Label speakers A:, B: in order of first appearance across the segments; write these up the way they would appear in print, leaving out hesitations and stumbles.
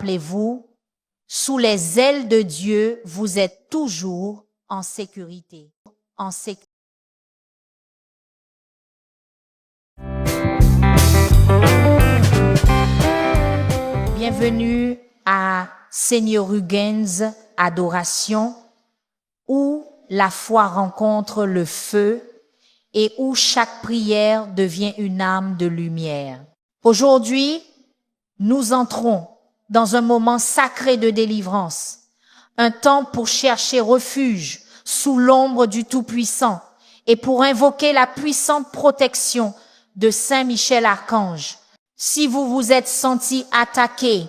A: rappelez-vous, sous les ailes de Dieu, vous êtes toujours en sécurité. Bienvenue à Seigneur Huygens Adoration, où la foi rencontre le feu et où chaque prière devient une âme de lumière. Aujourd'hui, nous entrons dans un moment sacré de délivrance, un temps pour chercher refuge sous l'ombre du Tout-Puissant et pour invoquer la puissante protection de Saint Michel Archange. Si vous vous êtes senti attaqué,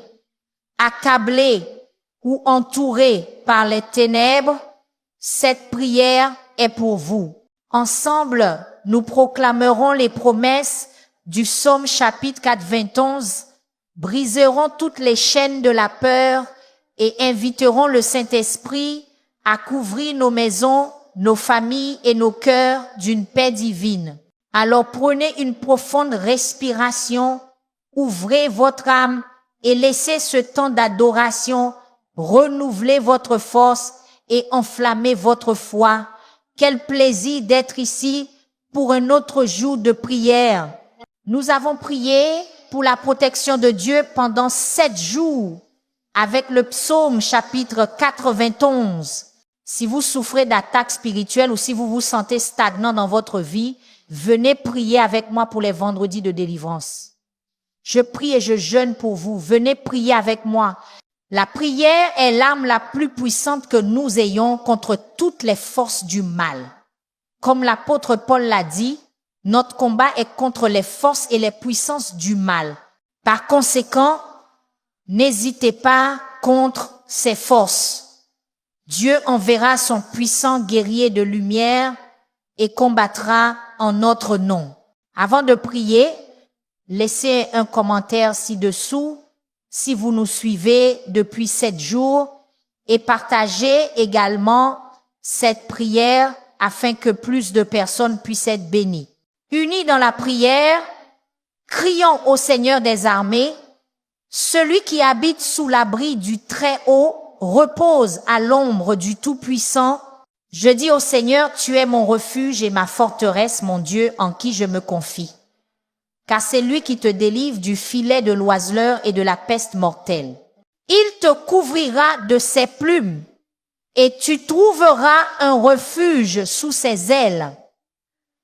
A: accablé ou entouré par les ténèbres, cette prière est pour vous. Ensemble, nous proclamerons les promesses du psaume chapitre 91, briserons toutes les chaînes de la peur et inviterons le Saint-Esprit à couvrir nos maisons, nos familles et nos cœurs d'une paix divine. Alors prenez une profonde respiration, ouvrez votre âme et laissez ce temps d'adoration renouveler votre force et enflammer votre foi. Quel plaisir d'être ici pour un autre jour de prière. Nous avons prié pour la protection de Dieu pendant 7 jours avec le psaume chapitre 91. Si vous souffrez d'attaques spirituelles ou si vous vous sentez stagnant dans votre vie, venez prier avec moi pour les vendredis de délivrance. Je prie et je jeûne pour vous. Venez prier avec moi. La prière est l'arme la plus puissante que nous ayons contre toutes les forces du mal. Comme l'apôtre Paul l'a dit, notre combat est contre les forces et les puissances du mal. Par conséquent, n'hésitez pas contre ces forces. Dieu enverra son puissant guerrier de lumière et combattra en notre nom. Avant de prier, laissez un commentaire ci-dessous si vous nous suivez depuis 7 jours et partagez également cette prière afin que plus de personnes puissent être bénies. Unis dans la prière, crions au Seigneur des armées, celui qui habite sous l'abri du Très-Haut repose à l'ombre du Tout-Puissant. Je dis au Seigneur, tu es mon refuge et ma forteresse, mon Dieu, en qui je me confie. Car c'est lui qui te délivre du filet de l'oiseleur et de la peste mortelle. Il te couvrira de ses plumes et tu trouveras un refuge sous ses ailes.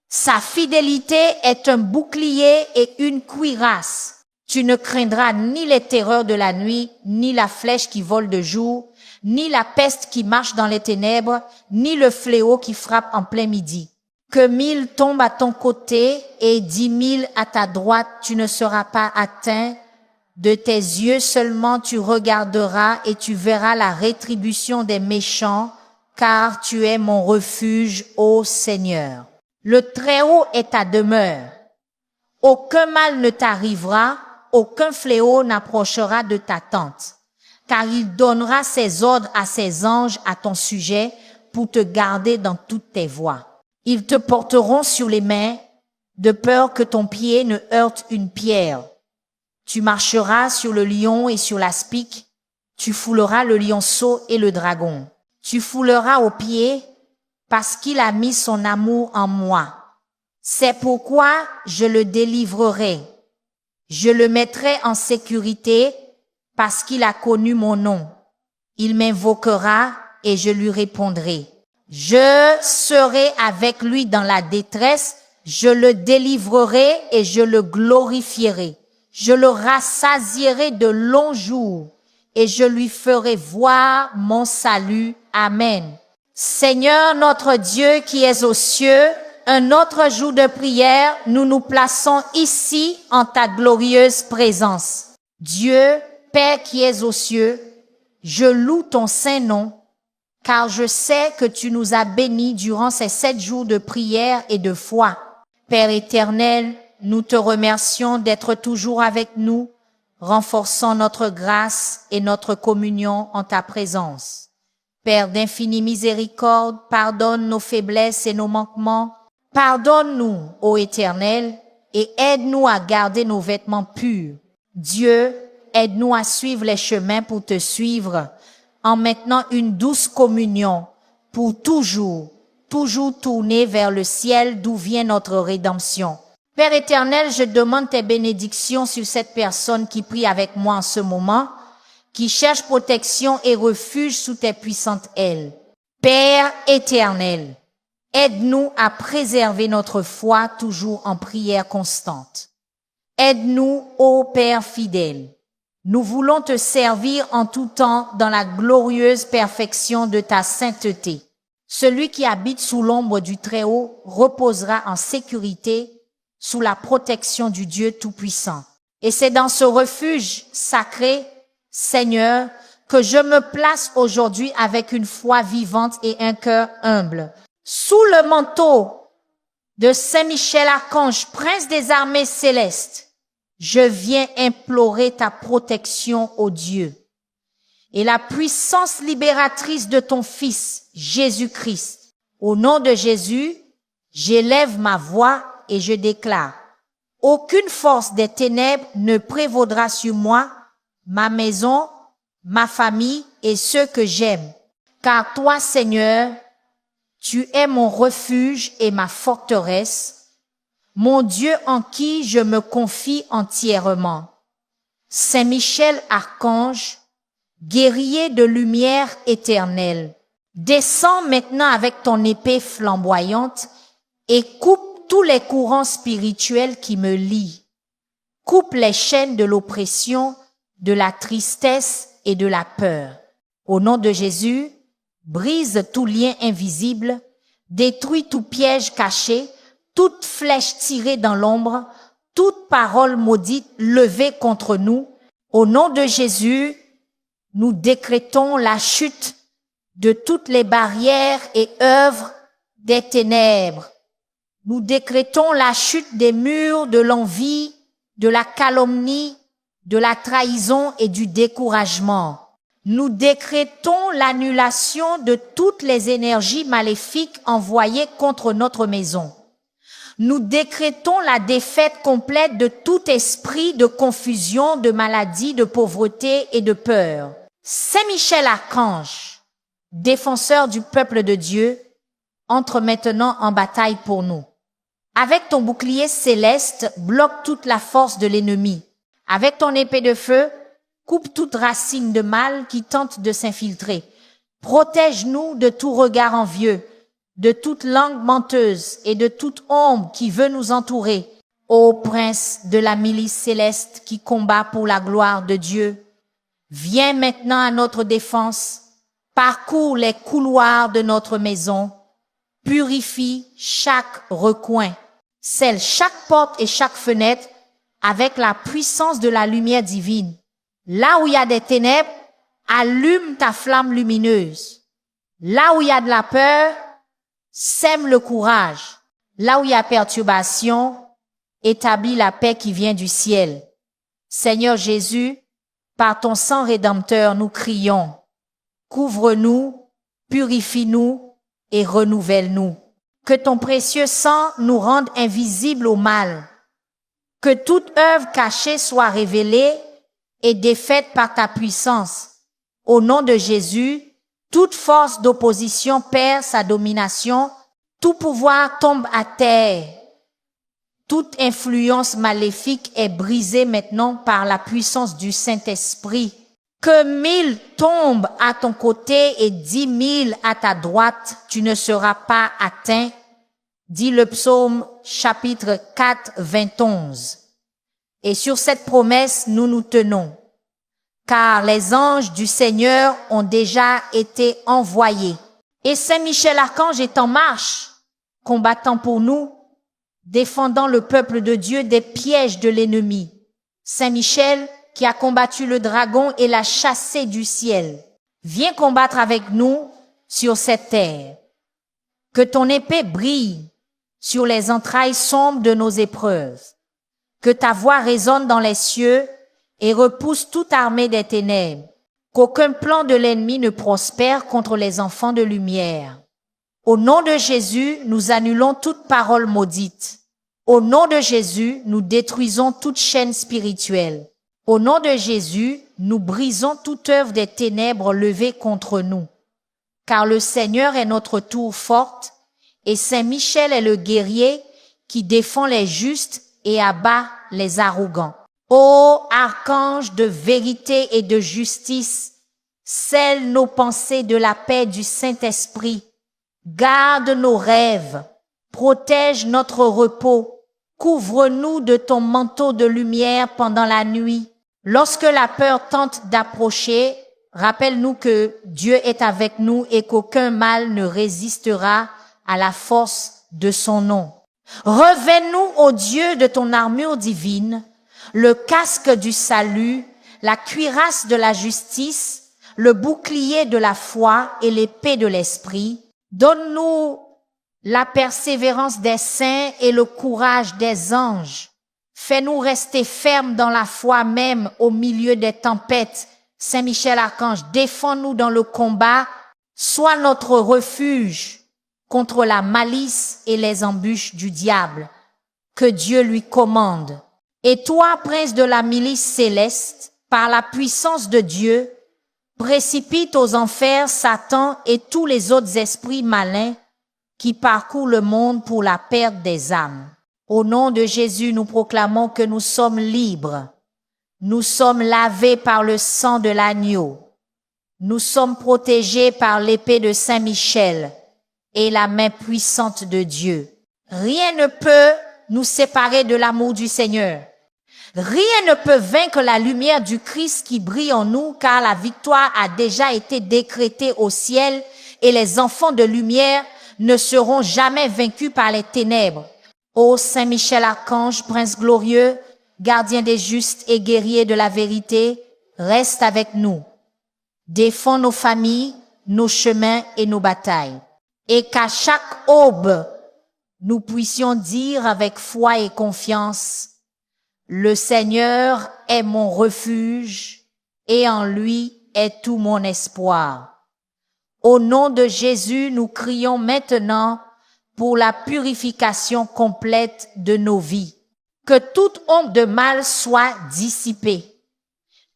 A: Sa fidélité est un bouclier et une cuirasse. Tu ne craindras ni les terreurs de la nuit, ni la flèche qui vole de jour, ni la peste qui marche dans les ténèbres, ni le fléau qui frappe en plein midi. Que 1000 tombent à ton côté et 10 000 à ta droite, tu ne seras pas atteint. De tes yeux seulement tu regarderas et tu verras la rétribution des méchants, car tu es mon refuge, ô Seigneur. Le Très-Haut est ta demeure. Aucun mal ne t'arrivera, aucun fléau n'approchera de ta tente, car il donnera ses ordres à ses anges à ton sujet pour te garder dans toutes tes voies. Ils te porteront sur les mains, de peur que ton pied ne heurte une pierre. Tu marcheras sur le lion et sur l'aspic, tu fouleras le lionceau et le dragon. Tu fouleras aux pieds, parce qu'il a mis son amour en moi. C'est pourquoi je le délivrerai. Je le mettrai en sécurité, parce qu'il a connu mon nom. Il m'invoquera et je lui répondrai. Je serai avec lui dans la détresse, je le délivrerai et je le glorifierai. Je le rassasierai de longs jours et je lui ferai voir mon salut. Amen. Seigneur notre Dieu qui es aux cieux, un autre jour de prière, nous nous plaçons ici en ta glorieuse présence. Dieu, Père qui es aux cieux, je loue ton saint nom, car je sais que tu nous as bénis durant ces 7 jours de prière et de foi. Père éternel, nous te remercions d'être toujours avec nous, renforçant notre grâce et notre communion en ta présence. Père d'infinie miséricorde, pardonne nos faiblesses et nos manquements. Pardonne-nous, ô Éternel, et aide-nous à garder nos vêtements purs. Dieu, aide-nous à suivre les chemins pour te suivre, en maintenant une douce communion pour toujours, toujours tourner vers le ciel d'où vient notre rédemption. Père éternel, je demande tes bénédictions sur cette personne qui prie avec moi en ce moment, qui cherche protection et refuge sous tes puissantes ailes. Père éternel, aide-nous à préserver notre foi toujours en prière constante. Aide-nous, ô Père fidèle. Nous voulons te servir en tout temps dans la glorieuse perfection de ta sainteté. Celui qui habite sous l'ombre du Très-Haut reposera en sécurité sous la protection du Dieu Tout-Puissant. Et c'est dans ce refuge sacré, Seigneur, que je me place aujourd'hui avec une foi vivante et un cœur humble. Sous le manteau de Saint Michel Archange, prince des armées célestes, je viens implorer ta protection, ô Dieu, et la puissance libératrice de ton Fils, Jésus-Christ. Au nom de Jésus, j'élève ma voix et je déclare, aucune force des ténèbres ne prévaudra sur moi, ma maison, ma famille et ceux que j'aime. Car toi, Seigneur, tu es mon refuge et ma forteresse, mon Dieu en qui je me confie entièrement. Saint Michel Archange, guerrier de lumière éternelle, descends maintenant avec ton épée flamboyante et coupe tous les courants spirituels qui me lient. Coupe les chaînes de l'oppression, de la tristesse et de la peur. Au nom de Jésus, brise tout lien invisible, détruis tout piège caché, toute flèche tirée dans l'ombre, toute parole maudite levée contre nous. Au nom de Jésus, nous décrétons la chute de toutes les barrières et œuvres des ténèbres. Nous décrétons la chute des murs de l'envie, de la calomnie, de la trahison et du découragement. Nous décrétons l'annulation de toutes les énergies maléfiques envoyées contre notre maison. Nous décrétons la défaite complète de tout esprit de confusion, de maladie, de pauvreté et de peur. Saint Michel Archange, défenseur du peuple de Dieu, entre maintenant en bataille pour nous. Avec ton bouclier céleste, bloque toute la force de l'ennemi. Avec ton épée de feu, coupe toute racine de mal qui tente de s'infiltrer. Protège-nous de tout regard envieux, de toute langue menteuse et de toute ombre qui veut nous entourer. Ô prince de la milice céleste qui combat pour la gloire de Dieu, viens maintenant à notre défense, parcours les couloirs de notre maison, purifie chaque recoin, scelle chaque porte et chaque fenêtre avec la puissance de la lumière divine. Là où il y a des ténèbres, allume ta flamme lumineuse. Là où il y a de la peur, sème le courage. Là où il y a perturbation, établis la paix qui vient du ciel. Seigneur Jésus, par ton sang rédempteur, nous crions. Couvre-nous, purifie-nous et renouvelle-nous. Que ton précieux sang nous rende invisibles au mal. Que toute œuvre cachée soit révélée et défaite par ta puissance. Au nom de Jésus, toute force d'opposition perd sa domination, tout pouvoir tombe à terre. Toute influence maléfique est brisée maintenant par la puissance du Saint-Esprit. Que 1000 tombent à ton côté et 10 000 à ta droite, tu ne seras pas atteint, dit le psaume chapitre 4, 21. Et sur cette promesse, nous nous tenons, car les anges du Seigneur ont déjà été envoyés. Et Saint Michel Archange est en marche, combattant pour nous, défendant le peuple de Dieu des pièges de l'ennemi. Saint Michel, qui a combattu le dragon et l'a chassé du ciel, viens combattre avec nous sur cette terre. Que ton épée brille sur les entrailles sombres de nos épreuves. Que ta voix résonne dans les cieux et repousse toute armée des ténèbres. Qu'aucun plan de l'ennemi ne prospère contre les enfants de lumière. Au nom de Jésus, nous annulons toute parole maudite. Au nom de Jésus, nous détruisons toute chaîne spirituelle. Au nom de Jésus, nous brisons toute œuvre des ténèbres levée contre nous, car le Seigneur est notre tour forte, et Saint Michel est le guerrier qui défend les justes et abat les arrogants. Ô archange de vérité et de justice, scelle nos pensées de la paix du Saint-Esprit, garde nos rêves, protège notre repos, couvre-nous de ton manteau de lumière pendant la nuit. Lorsque la peur tente d'approcher, rappelle-nous que Dieu est avec nous et qu'aucun mal ne résistera à la force de son nom. Revêt-nous, ô Dieu, de ton armure divine, le casque du salut, la cuirasse de la justice, le bouclier de la foi et l'épée de l'esprit. Donne-nous la persévérance des saints et le courage des anges. Fais-nous rester fermes dans la foi même au milieu des tempêtes. Saint Michel Archange, défends-nous dans le combat. Sois notre refuge contre la malice et les embûches du diable. Que Dieu lui commande. Et toi, prince de la milice céleste, par la puissance de Dieu, précipite aux enfers Satan et tous les autres esprits malins qui parcourent le monde pour la perte des âmes. Au nom de Jésus, nous proclamons que nous sommes libres. Nous sommes lavés par le sang de l'agneau. Nous sommes protégés par l'épée de Saint Michel et la main puissante de Dieu. Rien ne peut nous séparer de l'amour du Seigneur. Rien ne peut vaincre la lumière du Christ qui brille en nous, car la victoire a déjà été décrétée au ciel et les enfants de lumière ne seront jamais vaincus par les ténèbres. Ô Saint Michel Archange, prince glorieux, gardien des justes et guerrier de la vérité, reste avec nous. Défends nos familles, nos chemins et nos batailles. Et qu'à chaque aube, nous puissions dire avec foi et confiance: le Seigneur est mon refuge et en lui est tout mon espoir. Au nom de Jésus, nous crions maintenant pour la purification complète de nos vies. Que toute ombre de mal soit dissipée.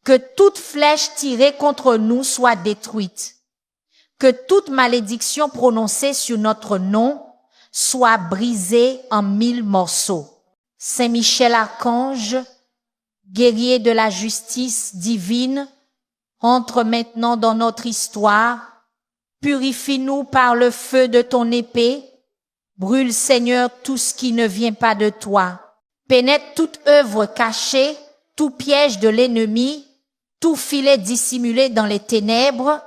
A: Que toute flèche tirée contre nous soit détruite. Que toute malédiction prononcée sur notre nom soit brisée en 1000 morceaux. Saint Michel Archange, guerrier de la justice divine, entre maintenant dans notre histoire. Purifie-nous par le feu de ton épée. Brûle, Seigneur, tout ce qui ne vient pas de toi. Pénètre toute œuvre cachée, tout piège de l'ennemi, tout filet dissimulé dans les ténèbres.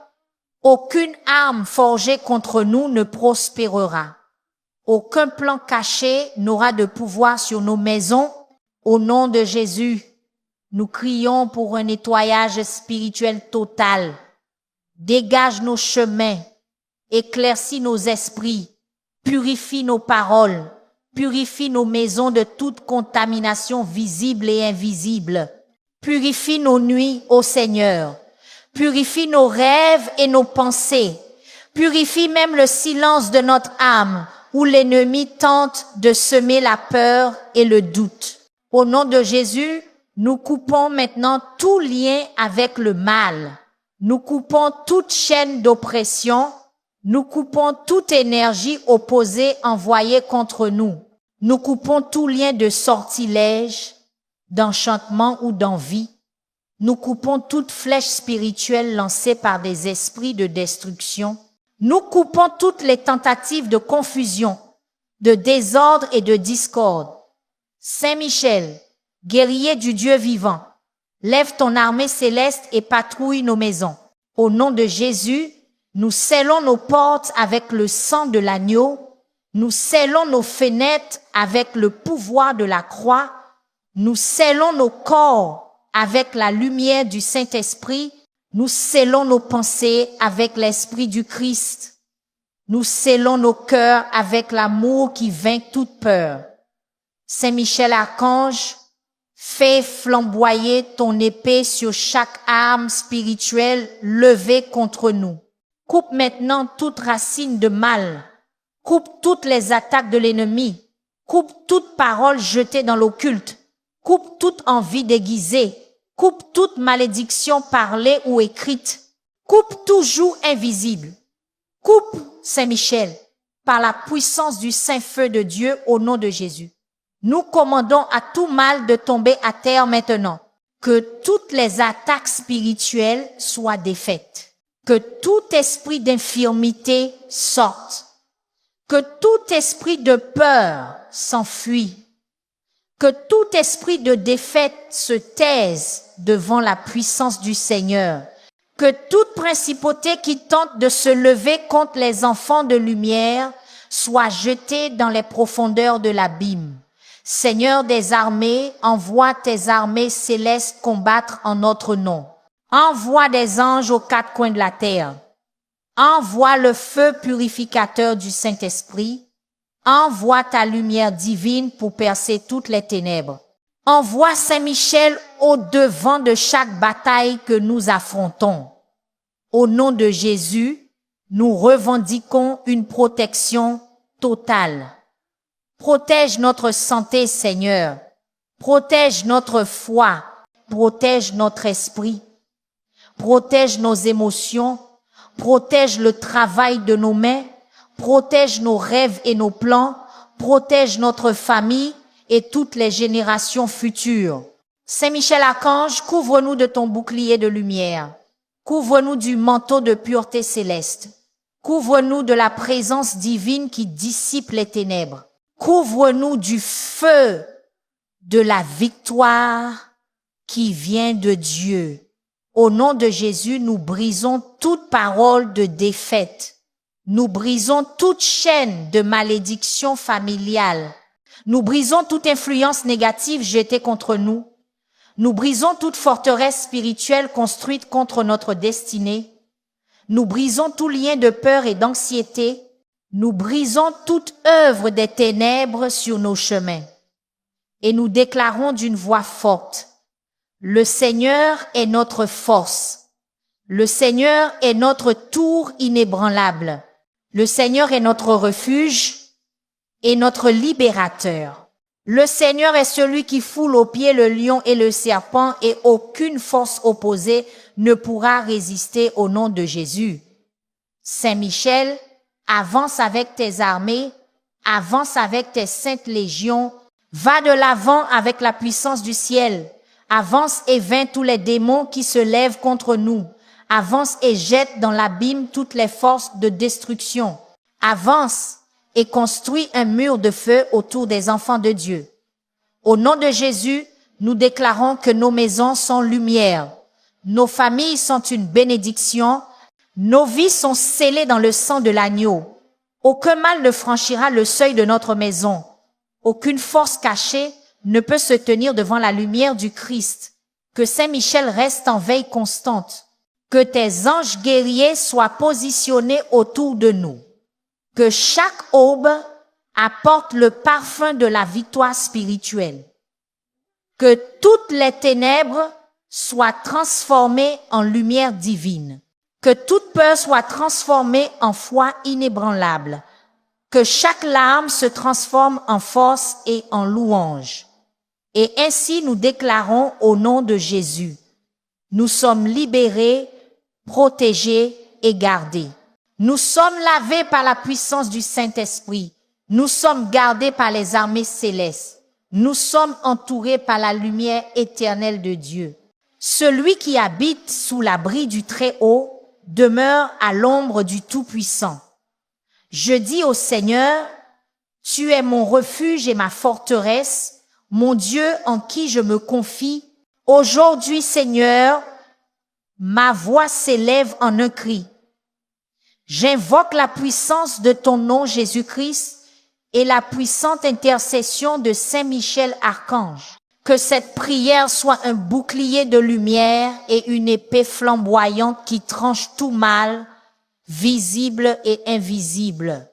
A: Aucune arme forgée contre nous ne prospérera. Aucun plan caché n'aura de pouvoir sur nos maisons. Au nom de Jésus, nous crions pour un nettoyage spirituel total. Dégage nos chemins, éclaircis nos esprits, purifie nos paroles, purifie nos maisons de toute contamination visible et invisible. Purifie nos nuits, ô Seigneur. Purifie nos rêves et nos pensées. Purifie même le silence de notre âme, où l'ennemi tente de semer la peur et le doute. Au nom de Jésus, nous coupons maintenant tout lien avec le mal. Nous coupons toute chaîne d'oppression. Nous coupons toute énergie opposée envoyée contre nous. Nous coupons tout lien de sortilège, d'enchantement ou d'envie. Nous coupons toute flèche spirituelle lancée par des esprits de destruction. Nous coupons toutes les tentatives de confusion, de désordre et de discorde. Saint Michel, guerrier du Dieu vivant, lève ton armée céleste et patrouille nos maisons. Au nom de Jésus, nous scellons nos portes avec le sang de l'agneau. Nous scellons nos fenêtres avec le pouvoir de la croix. Nous scellons nos corps avec la lumière du Saint-Esprit. Nous scellons nos pensées avec l'Esprit du Christ. Nous scellons nos cœurs avec l'amour qui vainc toute peur. Saint Michel Archange, fais flamboyer ton épée sur chaque arme spirituelle levée contre nous. Coupe maintenant toute racine de mal. Coupe toutes les attaques de l'ennemi. Coupe toute parole jetée dans l'occulte. Coupe toute envie déguisée. Coupe toute malédiction parlée ou écrite. Coupe tout joug invisible. Coupe, Saint-Michel, par la puissance du Saint-Feu de Dieu au nom de Jésus. Nous commandons à tout mal de tomber à terre maintenant. Que toutes les attaques spirituelles soient défaites. Que tout esprit d'infirmité sorte. Que tout esprit de peur s'enfuit. Que tout esprit de défaite se taise devant la puissance du Seigneur. Que toute principauté qui tente de se lever contre les enfants de lumière soit jetée dans les profondeurs de l'abîme. Seigneur des armées, envoie tes armées célestes combattre en notre nom. Envoie des anges aux quatre coins de la terre. Envoie le feu purificateur du Saint-Esprit. Envoie ta lumière divine pour percer toutes les ténèbres. Envoie Saint-Michel au devant de chaque bataille que nous affrontons. Au nom de Jésus, nous revendiquons une protection totale. Protège notre santé, Seigneur. Protège notre foi. Protège notre esprit. Protège nos émotions. Protège le travail de nos mains. Protège nos rêves et nos plans. Protège notre famille et toutes les générations futures. Saint-Michel Archange, couvre-nous de ton bouclier de lumière. Couvre-nous du manteau de pureté céleste. Couvre-nous de la présence divine qui dissipe les ténèbres. Couvre-nous du feu de la victoire qui vient de Dieu. Au nom de Jésus, nous brisons toute parole de défaite. Nous brisons toute chaîne de malédiction familiale. Nous brisons toute influence négative jetée contre nous. Nous brisons toute forteresse spirituelle construite contre notre destinée. Nous brisons tout lien de peur et d'anxiété. Nous brisons toute œuvre des ténèbres sur nos chemins. Et nous déclarons d'une voix forte: le Seigneur est notre force. Le Seigneur est notre tour inébranlable. Le Seigneur est notre refuge et notre libérateur. Le Seigneur est celui qui foule aux pieds le lion et le serpent, et aucune force opposée ne pourra résister au nom de Jésus. Saint-Michel, avance avec tes armées, avance avec tes saintes légions, va de l'avant avec la puissance du ciel, avance et vainc tous les démons qui se lèvent contre nous, avance et jette dans l'abîme toutes les forces de destruction, avance et construis un mur de feu autour des enfants de Dieu. Au nom de Jésus, nous déclarons que nos maisons sont lumière, nos familles sont une bénédiction, nos vies sont scellées dans le sang de l'agneau. Aucun mal ne franchira le seuil de notre maison. Aucune force cachée ne peut se tenir devant la lumière du Christ. Que Saint-Michel reste en veille constante. Que tes anges guerriers soient positionnés autour de nous. Que chaque aube apporte le parfum de la victoire spirituelle. Que toutes les ténèbres soient transformées en lumière divine. Que toute peur soit transformée en foi inébranlable. Que chaque larme se transforme en force et en louange. Et ainsi nous déclarons au nom de Jésus: nous sommes libérés, protégés et gardés. Nous sommes lavés par la puissance du Saint-Esprit. Nous sommes gardés par les armées célestes. Nous sommes entourés par la lumière éternelle de Dieu. Celui qui habite sous l'abri du Très-Haut demeure à l'ombre du Tout-Puissant. Je dis au Seigneur: tu es mon refuge et ma forteresse, mon Dieu en qui je me confie. Aujourd'hui, Seigneur, ma voix s'élève en un cri. J'invoque la puissance de ton nom, Jésus-Christ, et la puissante intercession de Saint-Michel Archange. Que cette prière soit un bouclier de lumière et une épée flamboyante qui tranche tout mal, visible et invisible.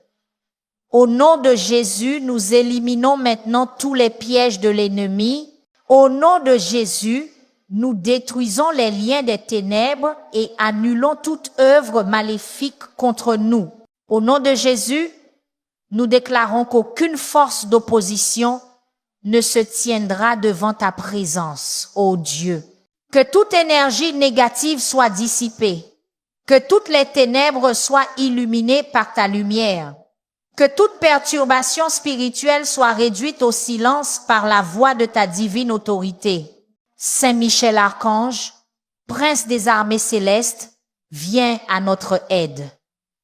A: Au nom de Jésus, nous éliminons maintenant tous les pièges de l'ennemi. Au nom de Jésus, nous détruisons les liens des ténèbres et annulons toute œuvre maléfique contre nous. Au nom de Jésus, nous déclarons qu'aucune force d'opposition ne se tiendra devant ta présence, ô Dieu. Que toute énergie négative soit dissipée. Que toutes les ténèbres soient illuminées par ta lumière. Que toute perturbation spirituelle soit réduite au silence par la voix de ta divine autorité. Saint Michel Archange, Prince des armées célestes, viens à notre aide.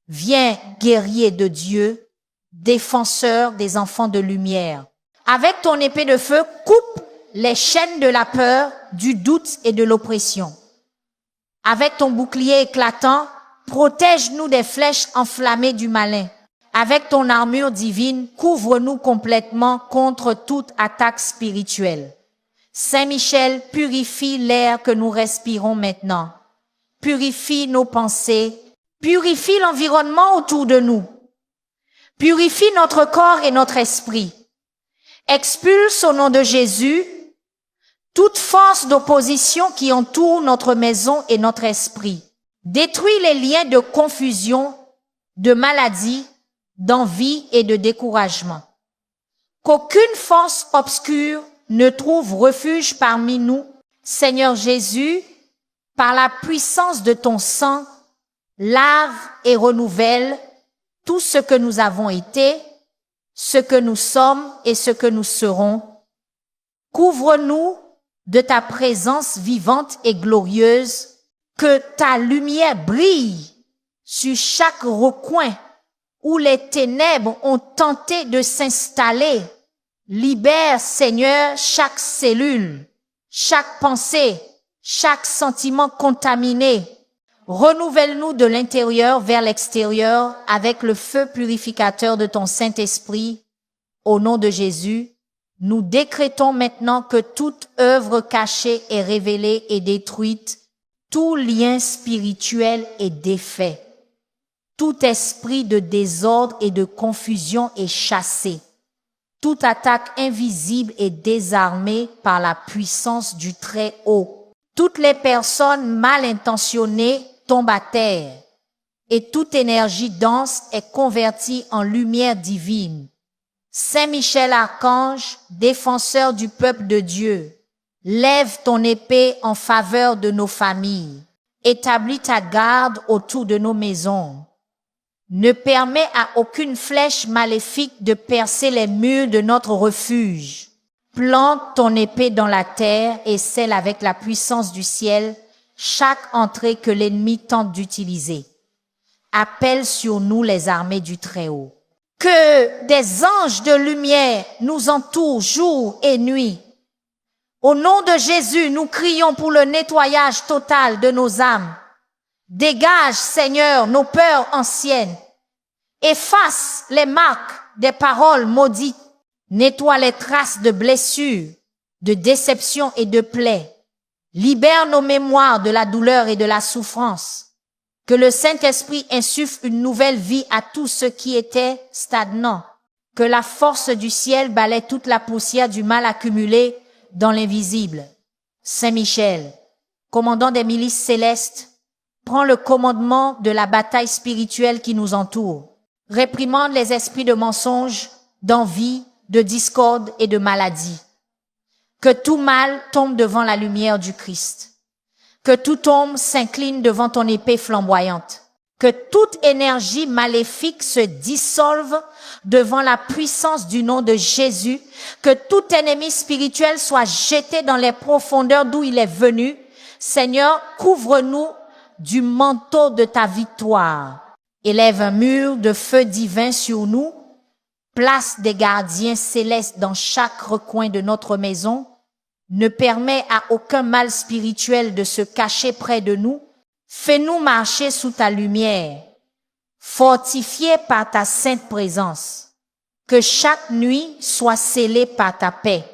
A: Viens, guerrier de Dieu, défenseur des enfants de lumière. Avec ton épée de feu, coupe les chaînes de la peur, du doute et de l'oppression. Avec ton bouclier éclatant, protège-nous des flèches enflammées du malin. Avec ton armure divine, couvre-nous complètement contre toute attaque spirituelle. Saint Michel, purifie l'air que nous respirons maintenant. Purifie nos pensées. Purifie l'environnement autour de nous. Purifie notre corps et notre esprit. Expulse au nom de Jésus toute force d'opposition qui entoure notre maison et notre esprit. Détruis les liens de confusion, de maladie, d'envie et de découragement. Qu'aucune force obscure ne trouve refuge parmi nous. Seigneur Jésus, par la puissance de ton sang, lave et renouvelle tout ce que nous avons été, ce que nous sommes et ce que nous serons. Couvre-nous de ta présence vivante et glorieuse, que ta lumière brille sur chaque recoin où les ténèbres ont tenté de s'installer. Libère, Seigneur, chaque cellule, chaque pensée, chaque sentiment contaminé. Renouvelle-nous de l'intérieur vers l'extérieur avec le feu purificateur de ton Saint-Esprit. Au nom de Jésus, nous décrétons maintenant que toute œuvre cachée est révélée et détruite. Tout lien spirituel est défait. Tout esprit de désordre et de confusion est chassé. Toute attaque invisible est désarmée par la puissance du Très-Haut. Toutes les personnes mal intentionnées tombent à terre et toute énergie dense est convertie en lumière divine. Saint Michel Archange, défenseur du peuple de Dieu, lève ton épée en faveur de nos familles. Établis ta garde autour de nos maisons. Ne permets à aucune flèche maléfique de percer les murs de notre refuge. Plante ton épée dans la terre et scelle avec la puissance du ciel chaque entrée que l'ennemi tente d'utiliser. Appelle sur nous les armées du Très-Haut. Que des anges de lumière nous entourent jour et nuit. Au nom de Jésus, nous crions pour le nettoyage total de nos âmes. Dégage, Seigneur, nos peurs anciennes. Efface les marques des paroles maudites. Nettoie les traces de blessures, de déceptions et de plaies. Libère nos mémoires de la douleur et de la souffrance. Que le Saint-Esprit insuffle une nouvelle vie à tout ce qui était stagnant. Que la force du ciel balaie toute la poussière du mal accumulé dans l'invisible. Saint Michel, commandant des milices célestes, prends le commandement de la bataille spirituelle qui nous entoure. Réprimande les esprits de mensonge, d'envie, de discorde et de maladie. Que tout mal tombe devant la lumière du Christ. Que toute ombre s'incline devant ton épée flamboyante. Que toute énergie maléfique se dissolve devant la puissance du nom de Jésus. Que tout ennemi spirituel soit jeté dans les profondeurs d'où il est venu. Seigneur, couvre-nous du manteau de ta victoire. Élève un mur de feu divin sur nous. Place des gardiens célestes dans chaque recoin de notre maison. Ne permets à aucun mal spirituel de se cacher près de nous. Fais-nous marcher sous ta lumière, fortifiés par ta sainte présence. Que chaque nuit soit scellée par ta paix.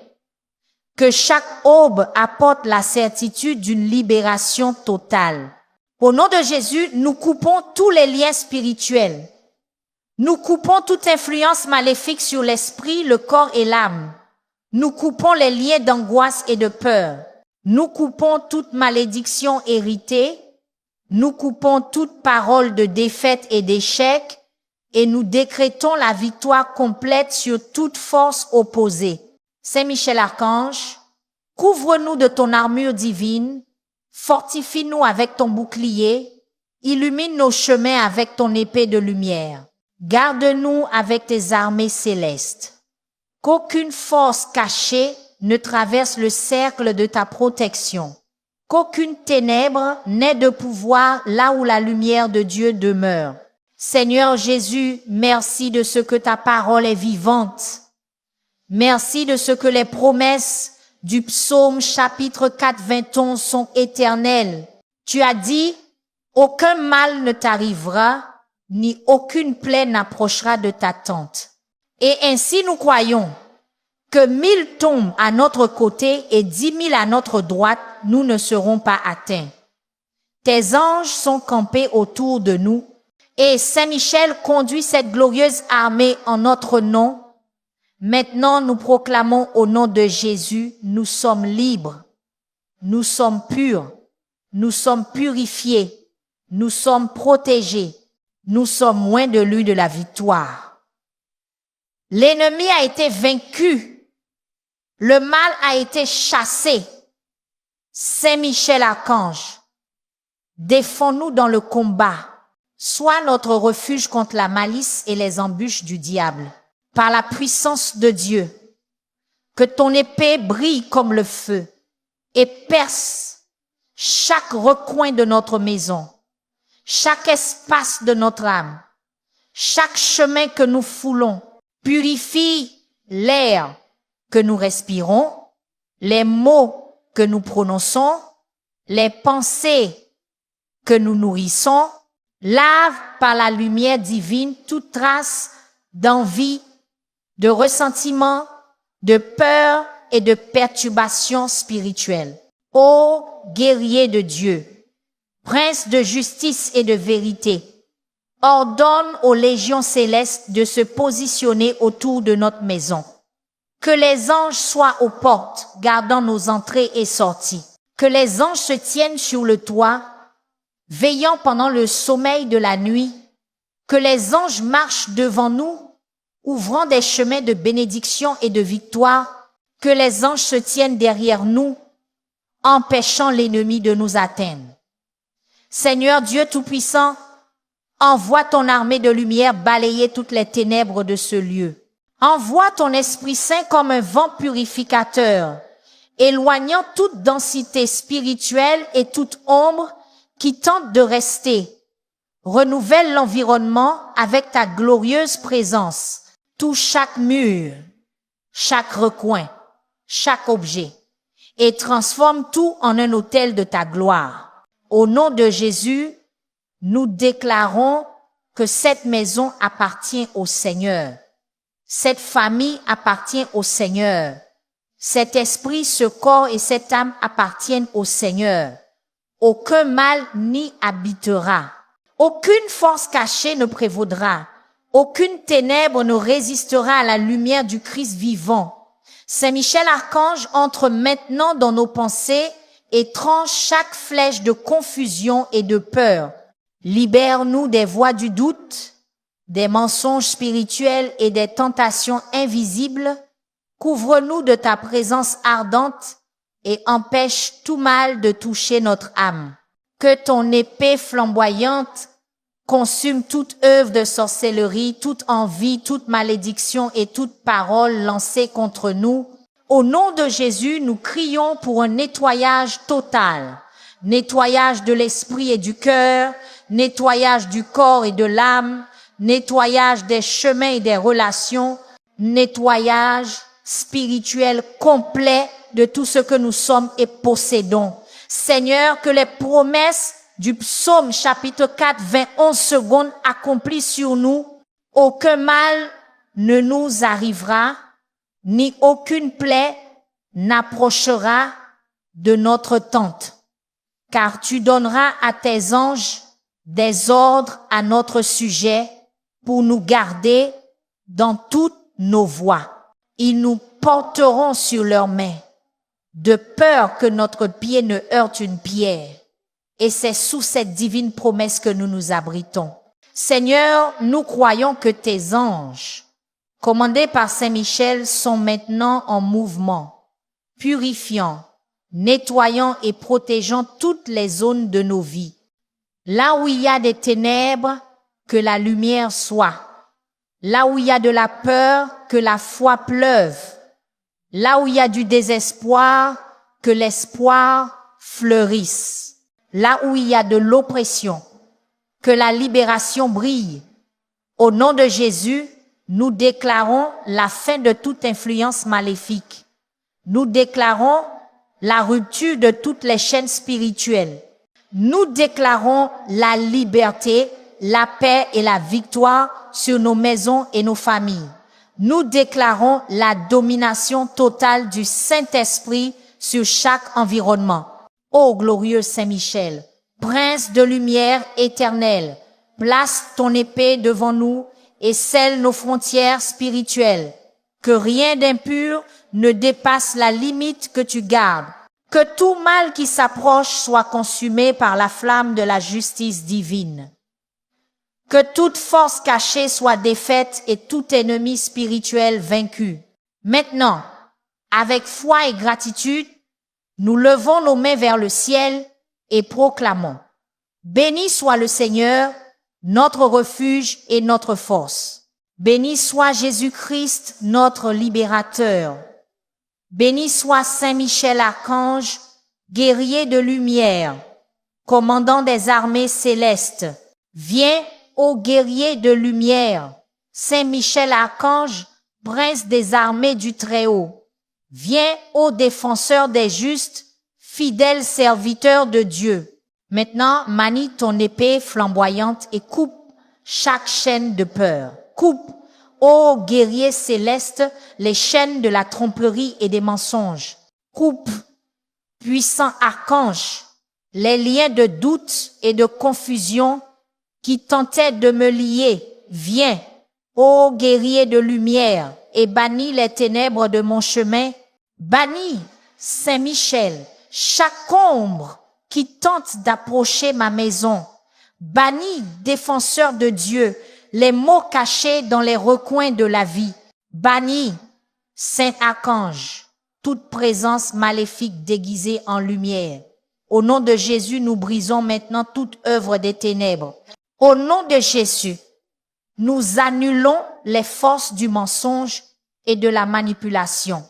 A: Que chaque aube apporte la certitude d'une libération totale. Au nom de Jésus, nous coupons tous les liens spirituels. Nous coupons toute influence maléfique sur l'esprit, le corps et l'âme. Nous coupons les liens d'angoisse et de peur. Nous coupons toute malédiction héritée. Nous coupons toute parole de défaite et d'échec et nous décrétons la victoire complète sur toute force opposée. Saint Michel Archange, couvre-nous de ton armure divine Fortifie-nous avec ton bouclier. Illumine nos chemins avec ton épée de lumière. Garde-nous avec tes armées célestes. Qu'aucune force cachée ne traverse le cercle de ta protection. Qu'aucune ténèbre n'ait de pouvoir là où la lumière de Dieu demeure. Seigneur Jésus, merci de ce que ta parole est vivante. Merci de ce que les promesses du psaume chapitre 4, 21 sont éternelles. Tu as dit, aucun mal ne t'arrivera, ni aucune plaie n'approchera de ta tente. Et ainsi nous croyons que 1000 tombent à notre côté et 10 000 à notre droite, nous ne serons pas atteints. Tes anges sont campés autour de nous, et Saint-Michel conduit cette glorieuse armée en notre nom. Maintenant, nous proclamons au nom de Jésus, nous sommes libres, nous sommes purs, nous sommes purifiés, nous sommes protégés, nous sommes loin de lui de la victoire. L'ennemi a été vaincu, le mal a été chassé. Saint-Michel Archange, défends-nous dans le combat, sois notre refuge contre la malice et les embûches du diable. Par la puissance de Dieu, que ton épée brille comme le feu et perce chaque recoin de notre maison, chaque espace de notre âme, chaque chemin que nous foulons, purifie l'air que nous respirons, les mots que nous prononçons, les pensées que nous nourrissons, lave par la lumière divine toute trace d'envie, de ressentiment, de peur et de perturbation spirituelle. Ô guerrier de Dieu, prince de justice et de vérité, ordonne aux légions célestes de se positionner autour de notre maison. Que les anges soient aux portes, gardant nos entrées et sorties. Que les anges se tiennent sur le toit, veillant pendant le sommeil de la nuit. Que les anges marchent devant nous, ouvrant des chemins de bénédiction et de victoire, que les anges se tiennent derrière nous, empêchant l'ennemi de nous atteindre. Seigneur Dieu Tout-Puissant, envoie ton armée de lumière balayer toutes les ténèbres de ce lieu. Envoie ton Esprit Saint comme un vent purificateur, éloignant toute densité spirituelle et toute ombre qui tente de rester. Renouvelle l'environnement avec ta glorieuse présence. Touche chaque mur, chaque recoin, chaque objet, et transforme tout en un autel de ta gloire. Au nom de Jésus, nous déclarons que cette maison appartient au Seigneur. Cette famille appartient au Seigneur. Cet esprit, ce corps et cette âme appartiennent au Seigneur. Aucun mal n'y habitera. Aucune force cachée ne prévaudra. Aucune ténèbre ne résistera à la lumière du Christ vivant. Saint-Michel Archange entre maintenant dans nos pensées et tranche chaque flèche de confusion et de peur. Libère-nous des voies du doute, des mensonges spirituels et des tentations invisibles. Couvre-nous de ta présence ardente et empêche tout mal de toucher notre âme. Que ton épée flamboyante consume toute œuvre de sorcellerie, toute envie, toute malédiction et toute parole lancée contre nous. Au nom de Jésus, nous crions pour un nettoyage total. Nettoyage de l'esprit et du cœur, nettoyage du corps et de l'âme, nettoyage des chemins et des relations, nettoyage spirituel complet de tout ce que nous sommes et possédons. Seigneur, que les promesses du psaume chapitre 4, 21 secondes accomplissent sur nous. Aucun mal ne nous arrivera, ni aucune plaie n'approchera de notre tente. Car tu donneras à tes anges des ordres à notre sujet pour nous garder dans toutes nos voies. Ils nous porteront sur leurs mains, de peur que notre pied ne heurte une pierre. Et c'est sous cette divine promesse que nous nous abritons. Seigneur, nous croyons que tes anges, commandés par Saint Michel, sont maintenant en mouvement, purifiant, nettoyant et protégeant toutes les zones de nos vies. Là où il y a des ténèbres, que la lumière soit. Là où il y a de la peur, que la foi pleuve. Là où il y a du désespoir, que l'espoir fleurisse. Là où il y a de l'oppression, que la libération brille. Au nom de Jésus, nous déclarons la fin de toute influence maléfique. Nous déclarons la rupture de toutes les chaînes spirituelles. Nous déclarons la liberté, la paix et la victoire sur nos maisons et nos familles. Nous déclarons la domination totale du Saint-Esprit sur chaque environnement. Ô glorieux Saint-Michel, prince de lumière éternelle, place ton épée devant nous et scelle nos frontières spirituelles. Que rien d'impur ne dépasse la limite que tu gardes. Que tout mal qui s'approche soit consumé par la flamme de la justice divine. Que toute force cachée soit défaite et tout ennemi spirituel vaincu. Maintenant, avec foi et gratitude, nous levons nos mains vers le ciel et proclamons: Béni soit le Seigneur, notre refuge et notre force. Béni soit Jésus-Christ, notre libérateur. Béni soit Saint Michel Archange, guerrier de lumière, commandant des armées célestes. Viens, ô guerrier de lumière, Saint Michel Archange, prince des armées du Très-Haut. Viens, ô défenseur des justes, fidèle serviteur de Dieu. Maintenant, manie ton épée flamboyante et coupe chaque chaîne de peur. Coupe, ô guerrier céleste, les chaînes de la tromperie et des mensonges. Coupe, puissant archange, les liens de doute et de confusion qui tentaient de me lier. Viens, ô guerrier de lumière, et bannis les ténèbres de mon chemin. Bannis, Saint-Michel, chaque ombre qui tente d'approcher ma maison. Bannis, défenseur de Dieu, les maux cachés dans les recoins de la vie. Bannis, Saint-Archange, toute présence maléfique déguisée en lumière. Au nom de Jésus, nous brisons maintenant toute œuvre des ténèbres. Au nom de Jésus, nous annulons les forces du mensonge et de la manipulation.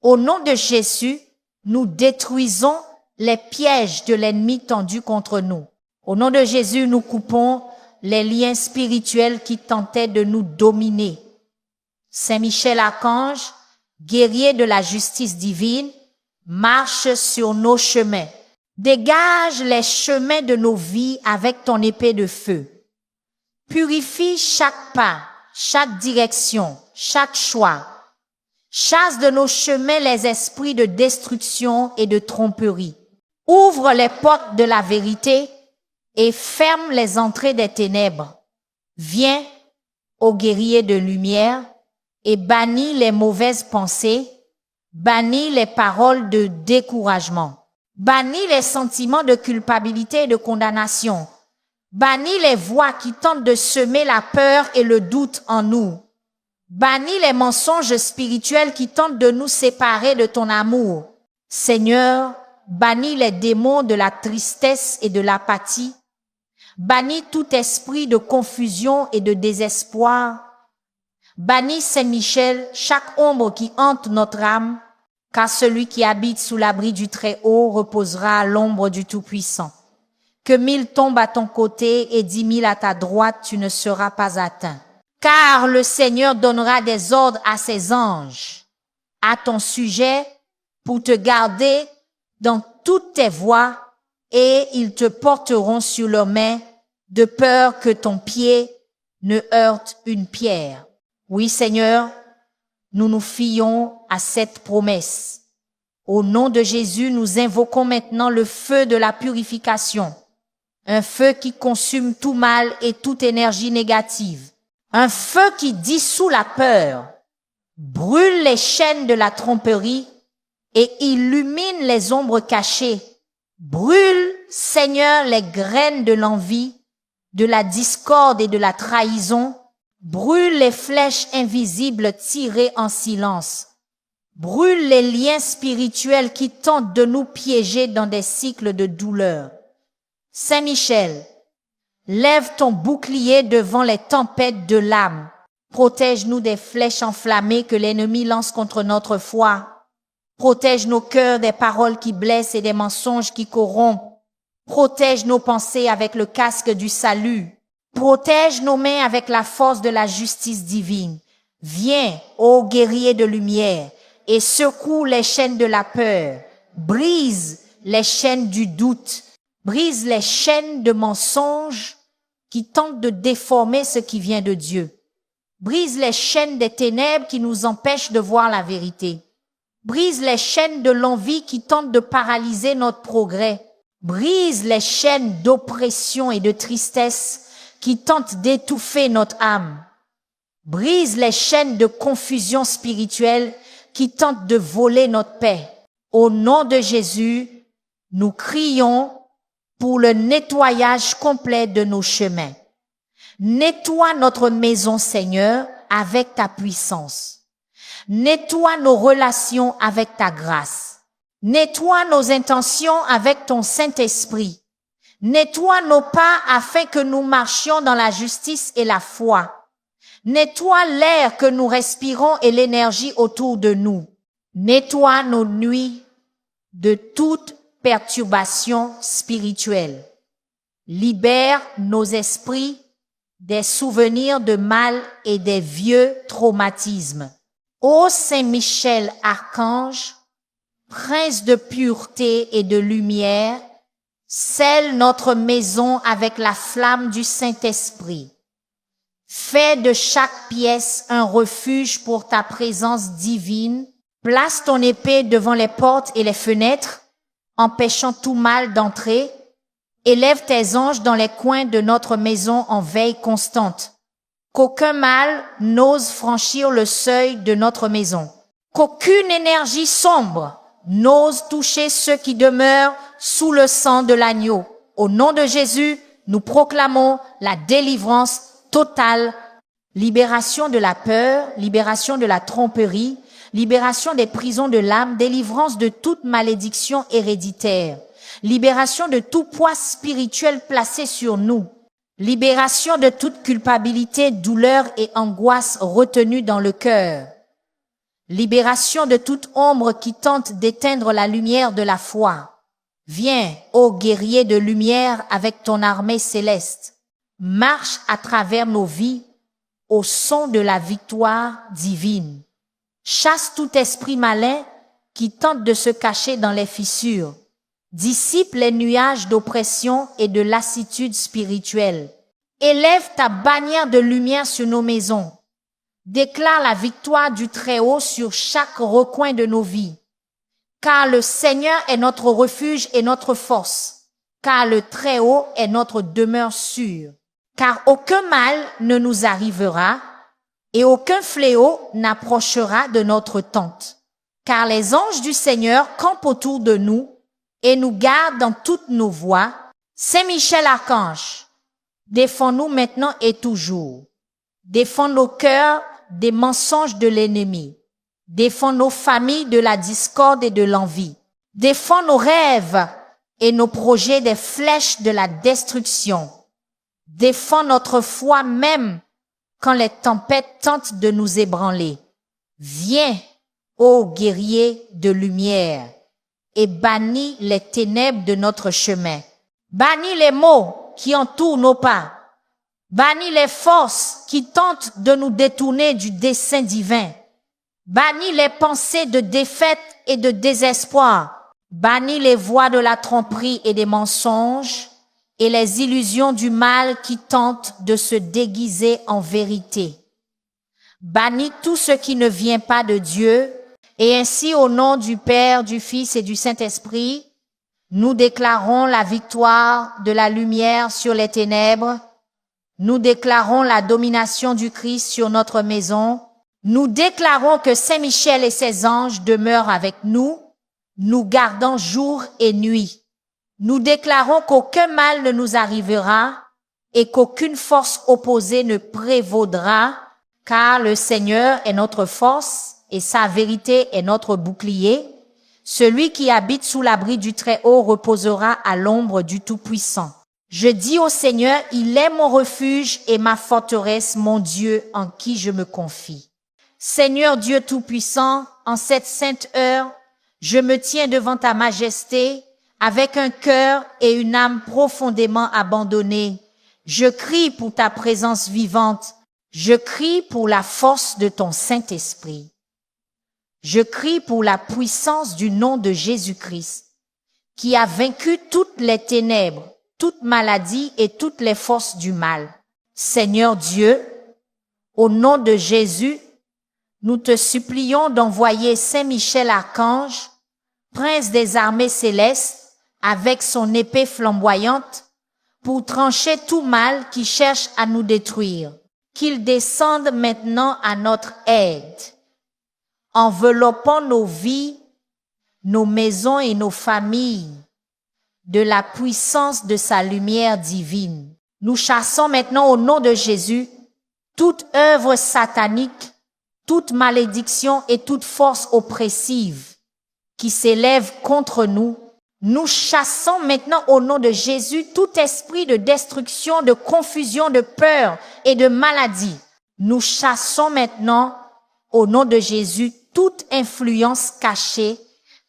A: Au nom de Jésus, nous détruisons les pièges de l'ennemi tendus contre nous. Au nom de Jésus, nous coupons les liens spirituels qui tentaient de nous dominer. Saint Michel Archange, guerrier de la justice divine, marche sur nos chemins. Dégage les chemins de nos vies avec ton épée de feu. Purifie chaque pas, chaque direction, chaque choix. Chasse de nos chemins les esprits de destruction et de tromperie. Ouvre les portes de la vérité et ferme les entrées des ténèbres. Viens, ô guerrier de lumière, et bannis les mauvaises pensées, bannis les paroles de découragement, bannis les sentiments de culpabilité et de condamnation, bannis les voix qui tentent de semer la peur et le doute en nous, bannis les mensonges spirituels qui tentent de nous séparer de ton amour. Seigneur, bannis les démons de la tristesse et de l'apathie, bannis tout esprit de confusion et de désespoir. Bannis, Saint-Michel, chaque ombre qui hante notre âme, car celui qui habite sous l'abri du Très-Haut reposera à l'ombre du Tout-Puissant. Que 1000 tombent à ton côté et 10 000 à ta droite, tu ne seras pas atteint. Car le Seigneur donnera des ordres à ses anges à ton sujet pour te garder dans toutes tes voies, et ils te porteront sur leurs mains de peur que ton pied ne heurte une pierre. Oui, Seigneur, nous nous fions à cette promesse. Au nom de Jésus, nous invoquons maintenant le feu de la purification, un feu qui consume tout mal et toute énergie négative, un feu qui dissout la peur, brûle les chaînes de la tromperie et illumine les ombres cachées. Brûle, Seigneur, les graines de l'envie, de la discorde et de la trahison. Brûle les flèches invisibles tirées en silence. Brûle les liens spirituels qui tentent de nous piéger dans des cycles de douleur. Saint Michel, lève ton bouclier devant les tempêtes de l'âme. Protège-nous des flèches enflammées que l'ennemi lance contre notre foi. Protège nos cœurs des paroles qui blessent et des mensonges qui corrompent. Protège nos pensées avec le casque du salut. Protège nos mains avec la force de la justice divine. Viens, ô guerrier de lumière, et secoue les chaînes de la peur. Brise les chaînes du doute. Brise les chaînes de mensonges qui tentent de déformer ce qui vient de Dieu. Brise les chaînes des ténèbres qui nous empêchent de voir la vérité. Brise les chaînes de l'envie qui tentent de paralyser notre progrès. Brise les chaînes d'oppression et de tristesse qui tentent d'étouffer notre âme. Brise les chaînes de confusion spirituelle qui tentent de voler notre paix. Au nom de Jésus, nous crions pour le nettoyage complet de nos chemins. Nettoie notre maison, Seigneur, avec ta puissance. Nettoie nos relations avec ta grâce. Nettoie nos intentions avec ton Saint-Esprit. Nettoie nos pas afin que nous marchions dans la justice et la foi. Nettoie l'air que nous respirons et l'énergie autour de nous. Nettoie nos nuits de toute perturbation spirituelle. Libère nos esprits des souvenirs de mal et des vieux traumatismes. Ô Saint Michel, archange, prince de pureté et de lumière, scelle notre maison avec la flamme du Saint-Esprit. Fais de chaque pièce un refuge pour ta présence divine. Place ton épée devant les portes et les fenêtres, empêchant tout mal d'entrer. Élève tes anges dans les coins de notre maison en veille constante. Qu'aucun mal n'ose franchir le seuil de notre maison. Qu'aucune énergie sombre n'ose toucher ceux qui demeurent sous le sang de l'agneau. Au nom de Jésus, nous proclamons la délivrance totale, libération de la peur, libération de la tromperie, libération des prisons de l'âme, délivrance de toute malédiction héréditaire, libération de tout poids spirituel placé sur nous, libération de toute culpabilité, douleur et angoisse retenue dans le cœur, libération de toute ombre qui tente d'éteindre la lumière de la foi. Viens, ô guerrier de lumière, avec ton armée céleste. Marche à travers nos vies au son de la victoire divine. Chasse tout esprit malin qui tente de se cacher dans les fissures. Dissipe les nuages d'oppression et de lassitude spirituelle. Élève ta bannière de lumière sur nos maisons. Déclare la victoire du Très-Haut sur chaque recoin de nos vies. Car le Seigneur est notre refuge et notre force. Car le Très-Haut est notre demeure sûre. Car aucun mal ne nous arrivera et aucun fléau n'approchera de notre tente. Car les anges du Seigneur campent autour de nous et nous gardent dans toutes nos voies. Saint Michel Archange, défends-nous maintenant et toujours. Défends nos cœurs des mensonges de l'ennemi. Défends nos familles de la discorde et de l'envie. Défends nos rêves et nos projets des flèches de la destruction. Défends notre foi même quand les tempêtes tentent de nous ébranler. Viens, ô guerrier de lumière, et bannis les ténèbres de notre chemin. Bannis les maux qui entourent nos pas. Bannis les forces qui tentent de nous détourner du dessein divin. Bannis les pensées de défaite et de désespoir. Bannis les voix de la tromperie et des mensonges et les illusions du mal qui tentent de se déguiser en vérité. Bannis tout ce qui ne vient pas de Dieu, et ainsi au nom du Père, du Fils et du Saint-Esprit, nous déclarons la victoire de la lumière sur les ténèbres. Nous déclarons la domination du Christ sur notre maison. Nous déclarons que Saint Michel et ses anges demeurent avec nous, nous gardant jour et nuit. Nous déclarons qu'aucun mal ne nous arrivera et qu'aucune force opposée ne prévaudra, car le Seigneur est notre force et sa vérité est notre bouclier. Celui qui habite sous l'abri du Très-Haut reposera à l'ombre du Tout-Puissant. Je dis au Seigneur, il est mon refuge et ma forteresse, mon Dieu en qui je me confie. Seigneur Dieu Tout-Puissant, en cette sainte heure, je me tiens devant ta majesté avec un cœur et une âme profondément abandonnés. Je crie pour ta présence vivante. Je crie pour la force de ton Saint-Esprit. Je crie pour la puissance du nom de Jésus-Christ, qui a vaincu toutes les ténèbres, toute maladie et toutes les forces du mal. Seigneur Dieu, au nom de Jésus, nous te supplions d'envoyer Saint Michel Archange, prince des armées célestes, avec son épée flamboyante, pour trancher tout mal qui cherche à nous détruire. Qu'il descende maintenant à notre aide, enveloppant nos vies, nos maisons et nos familles de la puissance de sa lumière divine. Nous chassons maintenant au nom de Jésus toute œuvre satanique, toute malédiction et toute force oppressive qui s'élève contre nous. Nous chassons maintenant au nom de Jésus tout esprit de destruction, de confusion, de peur et de maladie. Nous chassons maintenant au nom de Jésus toute influence cachée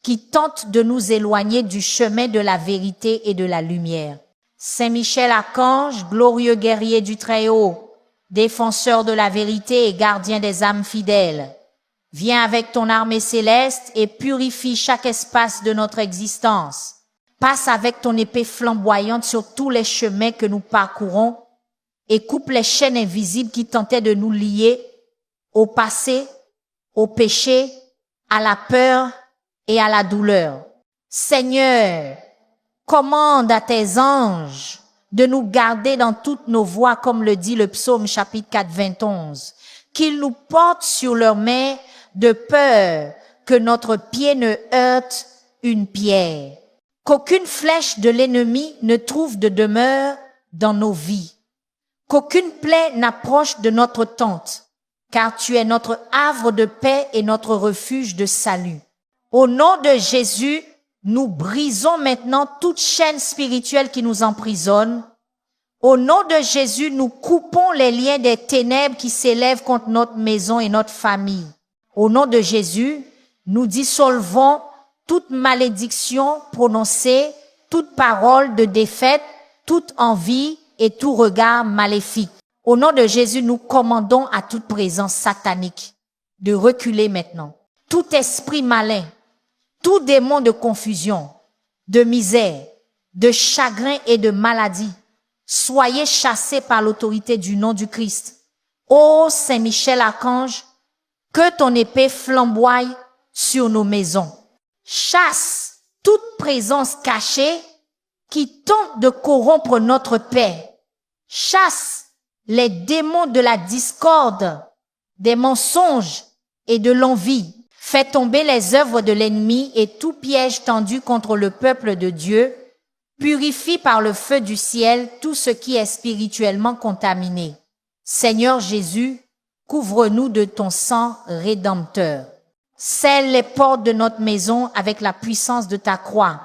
A: qui tente de nous éloigner du chemin de la vérité et de la lumière. Saint Michel Archange, glorieux guerrier du Très-Haut, défenseur de la vérité et gardien des âmes fidèles, viens avec ton armée céleste et purifie chaque espace de notre existence. Passe avec ton épée flamboyante sur tous les chemins que nous parcourons et coupe les chaînes invisibles qui tentaient de nous lier au passé, au péché, à la peur et à la douleur. Seigneur, commande à tes anges de nous garder dans toutes nos voies, comme le dit le psaume chapitre 4, 21, qu'ils nous portent sur leurs mains de peur que notre pied ne heurte une pierre, qu'aucune flèche de l'ennemi ne trouve de demeure dans nos vies, qu'aucune plaie n'approche de notre tente, car tu es notre havre de paix et notre refuge de salut. Au nom de Jésus, nous brisons maintenant toute chaîne spirituelle qui nous emprisonne. Au nom de Jésus, nous coupons les liens des ténèbres qui s'élèvent contre notre maison et notre famille. Au nom de Jésus, nous dissolvons toute malédiction prononcée, toute parole de défaite, toute envie et tout regard maléfique. Au nom de Jésus, nous commandons à toute présence satanique de reculer maintenant. Tout esprit malin, tout démon de confusion, de misère, de chagrin et de maladie, soyez chassés par l'autorité du nom du Christ. Ô Saint Michel Archange, que ton épée flamboie sur nos maisons. Chasse toute présence cachée qui tente de corrompre notre paix. Chasse les démons de la discorde, des mensonges et de l'envie. Fais tomber les œuvres de l'ennemi et tout piège tendu contre le peuple de Dieu. Purifie par le feu du ciel tout ce qui est spirituellement contaminé. Seigneur Jésus, couvre-nous de ton sang rédempteur. Scelle les portes de notre maison avec la puissance de ta croix.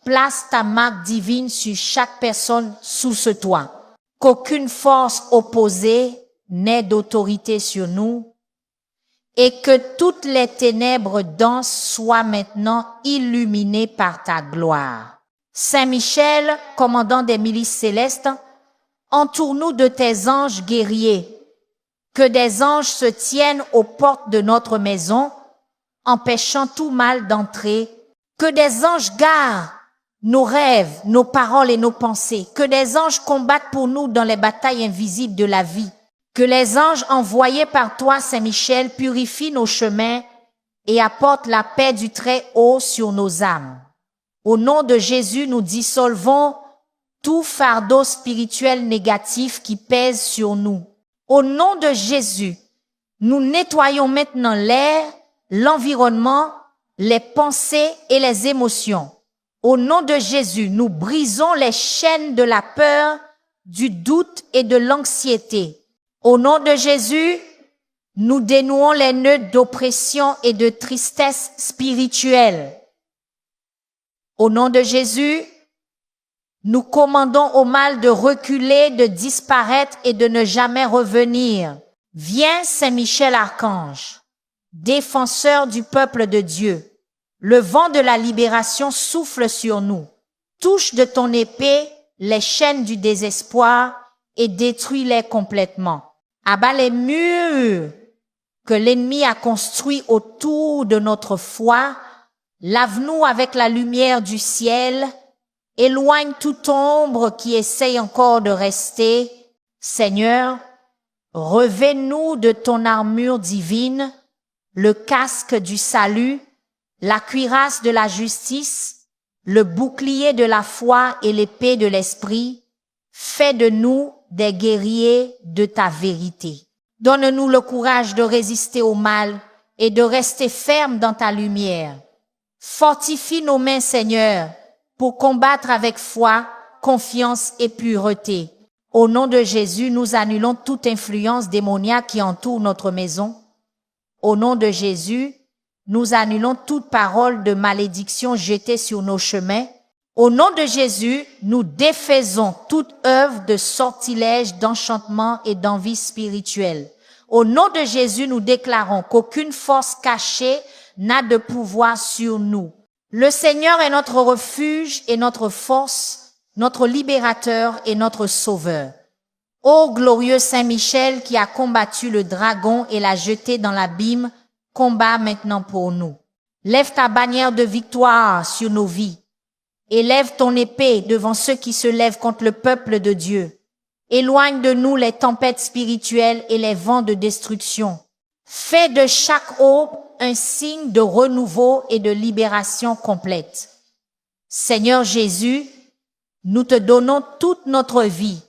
A: Place ta marque divine sur chaque personne sous ce toit. Qu'aucune force opposée n'ait d'autorité sur nous et que toutes les ténèbres denses soient maintenant illuminées par ta gloire. Saint Michel, commandant des milices célestes, entoure-nous de tes anges guerriers. Que des anges se tiennent aux portes de notre maison, empêchant tout mal d'entrer. Que des anges gardent nos rêves, nos paroles et nos pensées. Que des anges combattent pour nous dans les batailles invisibles de la vie. Que les anges envoyés par toi, Saint Michel, purifient nos chemins et apportent la paix du Très-Haut sur nos âmes. Au nom de Jésus, nous dissolvons tout fardeau spirituel négatif qui pèse sur nous. Au nom de Jésus, nous nettoyons maintenant l'air, l'environnement, les pensées et les émotions. Au nom de Jésus, nous brisons les chaînes de la peur, du doute et de l'anxiété. Au nom de Jésus, Nous dénouons les nœuds d'oppression et de tristesse spirituelle. Au nom de Jésus, nous commandons au mal de reculer, de disparaître et de ne jamais revenir. Viens, Saint-Michel Archange, défenseur du peuple de Dieu. Le vent de la libération souffle sur nous. Touche de ton épée les chaînes du désespoir et détruis-les complètement. Abat les murs que l'ennemi a construits autour de notre foi. Lave-nous avec la lumière du ciel. Éloigne toute ombre qui essaye encore de rester. Seigneur, revêt-nous de ton armure divine, le casque du salut, la cuirasse de la justice, le bouclier de la foi et l'épée de l'esprit. Fais de nous des guerriers de ta vérité. Donne-nous le courage de résister au mal et de rester fermes dans ta lumière. Fortifie nos mains, Seigneur, pour combattre avec foi, confiance et pureté. Au nom de Jésus, nous annulons toute influence démoniaque qui entoure notre maison. Au nom de Jésus, nous annulons toute parole de malédiction jetée sur nos chemins. Au nom de Jésus, nous défaisons toute œuvre de sortilège, d'enchantement et d'envie spirituelle. Au nom de Jésus, nous déclarons qu'aucune force cachée n'a de pouvoir sur nous. Le Seigneur est notre refuge et notre force, notre libérateur et notre sauveur. Ô glorieux Saint Michel qui a combattu le dragon et l'a jeté dans l'abîme, combat maintenant pour nous. Lève ta bannière de victoire sur nos vies. Élève ton épée devant ceux qui se lèvent contre le peuple de Dieu. Éloigne de nous les tempêtes spirituelles et les vents de destruction. Fais de chaque aube un signe de renouveau et de libération complète. Seigneur Jésus, nous te donnons toute notre vie.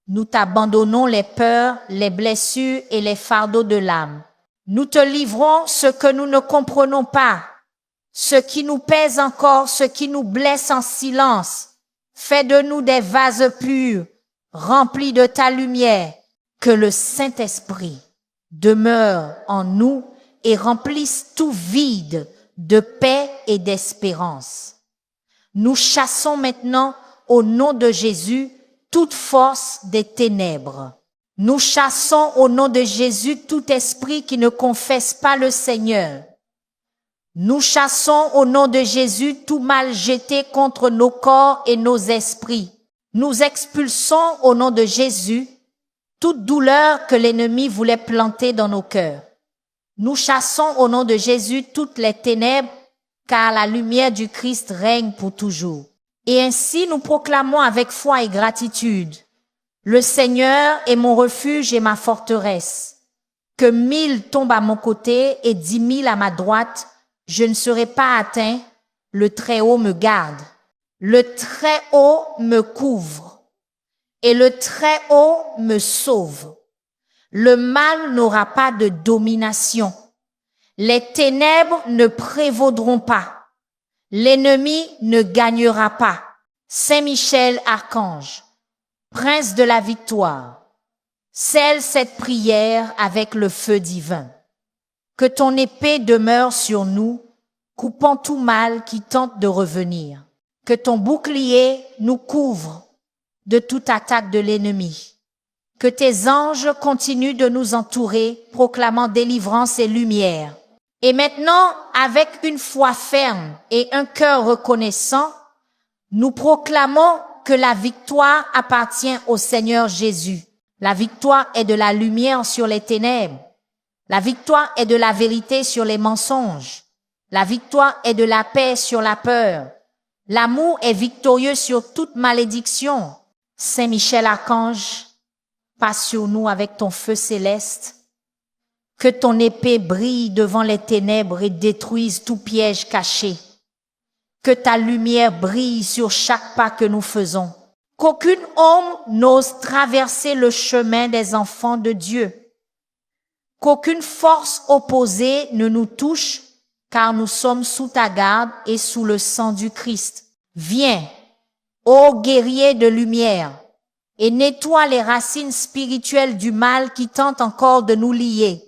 A: Nous t'abandonnons les peurs, les blessures et les fardeaux de l'âme. Nous te livrons ce que nous ne comprenons pas, ce qui nous pèse encore, ce qui nous blesse en silence. Fais de nous des vases purs, remplis de ta lumière, que le Saint-Esprit demeure en nous et remplisse tout vide de paix et d'espérance. Nous chassons maintenant, au nom de Jésus, toute force des ténèbres. Nous chassons au nom de Jésus tout esprit qui ne confesse pas le Seigneur. Nous chassons au nom de Jésus tout mal jeté contre nos corps et nos esprits. Nous expulsons au nom de Jésus toute douleur que l'ennemi voulait planter dans nos cœurs. Nous chassons au nom de Jésus toutes les ténèbres, car la lumière du Christ règne pour toujours. Et ainsi nous proclamons avec foi et gratitude: le Seigneur est mon refuge et ma forteresse. Que 1000 tombent à mon côté et 10 000 à ma droite, je ne serai pas atteint. Le Très-Haut me garde. Le Très-Haut me couvre. Et le Très-Haut me sauve. Le mal n'aura pas de domination. Les ténèbres ne prévaudront pas. L'ennemi ne gagnera pas. Saint Michel Archange, Prince de la victoire, scelle cette prière avec le feu divin. Que ton épée demeure sur nous, coupant tout mal qui tente de revenir. Que ton bouclier nous couvre de toute attaque de l'ennemi. Que tes anges continuent de nous entourer, proclamant délivrance et lumière. Et maintenant, avec une foi ferme et un cœur reconnaissant, nous proclamons que la victoire appartient au Seigneur Jésus. La victoire est de la lumière sur les ténèbres. La victoire est de la vérité sur les mensonges. La victoire est de la paix sur la peur. L'amour est victorieux sur toute malédiction. Saint Michel Archange, passe sur nous avec ton feu céleste. Que ton épée brille devant les ténèbres et détruise tout piège caché. Que ta lumière brille sur chaque pas que nous faisons. Qu'aucune ombre n'ose traverser le chemin des enfants de Dieu. Qu'aucune force opposée ne nous touche, car nous sommes sous ta garde et sous le sang du Christ. Viens, ô guerrier de lumière, et nettoie les racines spirituelles du mal qui tentent encore de nous lier.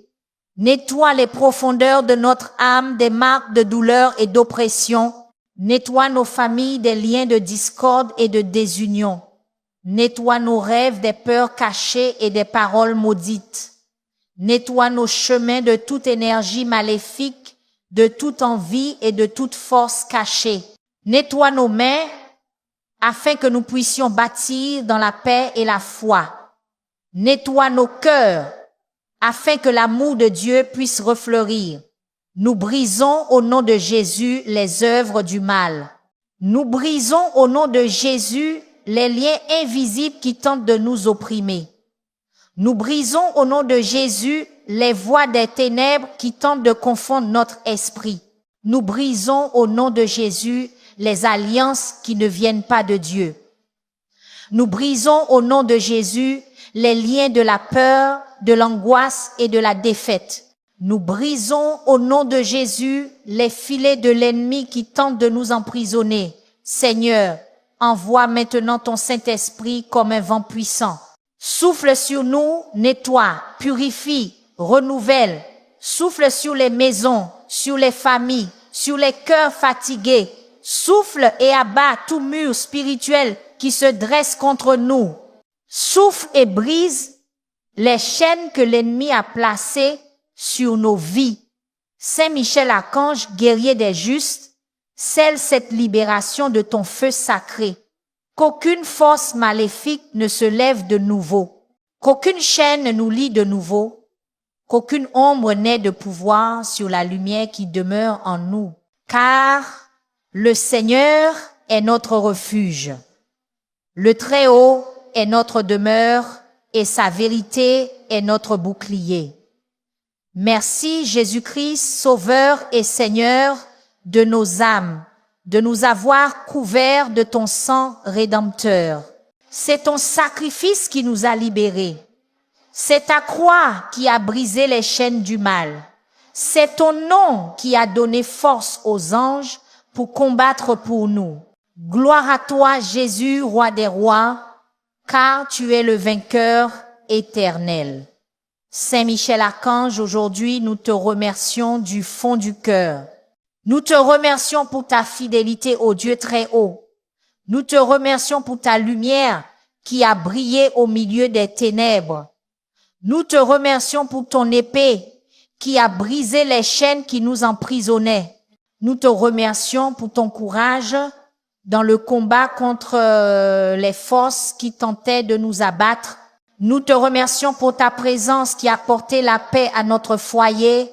A: Nettoie les profondeurs de notre âme des marques de douleur et d'oppression. Nettoie nos familles des liens de discorde et de désunion. Nettoie nos rêves des peurs cachées et des paroles maudites. Nettoie nos chemins de toute énergie maléfique, de toute envie et de toute force cachée. Nettoie nos mains afin que nous puissions bâtir dans la paix et la foi. Nettoie nos cœurs afin que l'amour de Dieu puisse refleurir. Nous brisons au nom de Jésus les œuvres du mal. Nous brisons au nom de Jésus les liens invisibles qui tentent de nous opprimer. Nous brisons au nom de Jésus les voies des ténèbres qui tentent de confondre notre esprit. Nous brisons au nom de Jésus les alliances qui ne viennent pas de Dieu. Nous brisons au nom de Jésus les liens de la peur, de l'angoisse et de la défaite. Nous brisons au nom de Jésus les filets de l'ennemi qui tentent de nous emprisonner. Seigneur, envoie maintenant ton Saint-Esprit comme un vent puissant. Souffle sur nous, nettoie, purifie, renouvelle. Souffle sur les maisons, sur les familles, sur les cœurs fatigués. Souffle et abat tout mur spirituel qui se dresse contre nous. Souffle et brise les chaînes que l'ennemi a placées sur nos vies. Saint Michel Archange, guerrier des justes, scelle cette libération de ton feu sacré. Qu'aucune force maléfique ne se lève de nouveau, qu'aucune chaîne ne nous lie de nouveau, qu'aucune ombre n'ait de pouvoir sur la lumière qui demeure en nous. Car le Seigneur est notre refuge. Le Très-Haut est notre demeure et sa vérité est notre bouclier. Merci Jésus-Christ, Sauveur et Seigneur de nos âmes, de nous avoir couverts de ton sang rédempteur. C'est ton sacrifice qui nous a libérés. C'est ta croix qui a brisé les chaînes du mal. C'est ton nom qui a donné force aux anges pour combattre pour nous. Gloire à toi, Jésus, roi des rois, car tu es le vainqueur éternel. Saint Michel Archange, aujourd'hui, nous te remercions du fond du cœur. Nous te remercions pour ta fidélité au Dieu très haut. Nous te remercions pour ta lumière qui a brillé au milieu des ténèbres. Nous te remercions pour ton épée qui a brisé les chaînes qui nous emprisonnaient. Nous te remercions pour ton courage dans le combat contre les forces qui tentaient de nous abattre. Nous te remercions pour ta présence qui a porté la paix à notre foyer,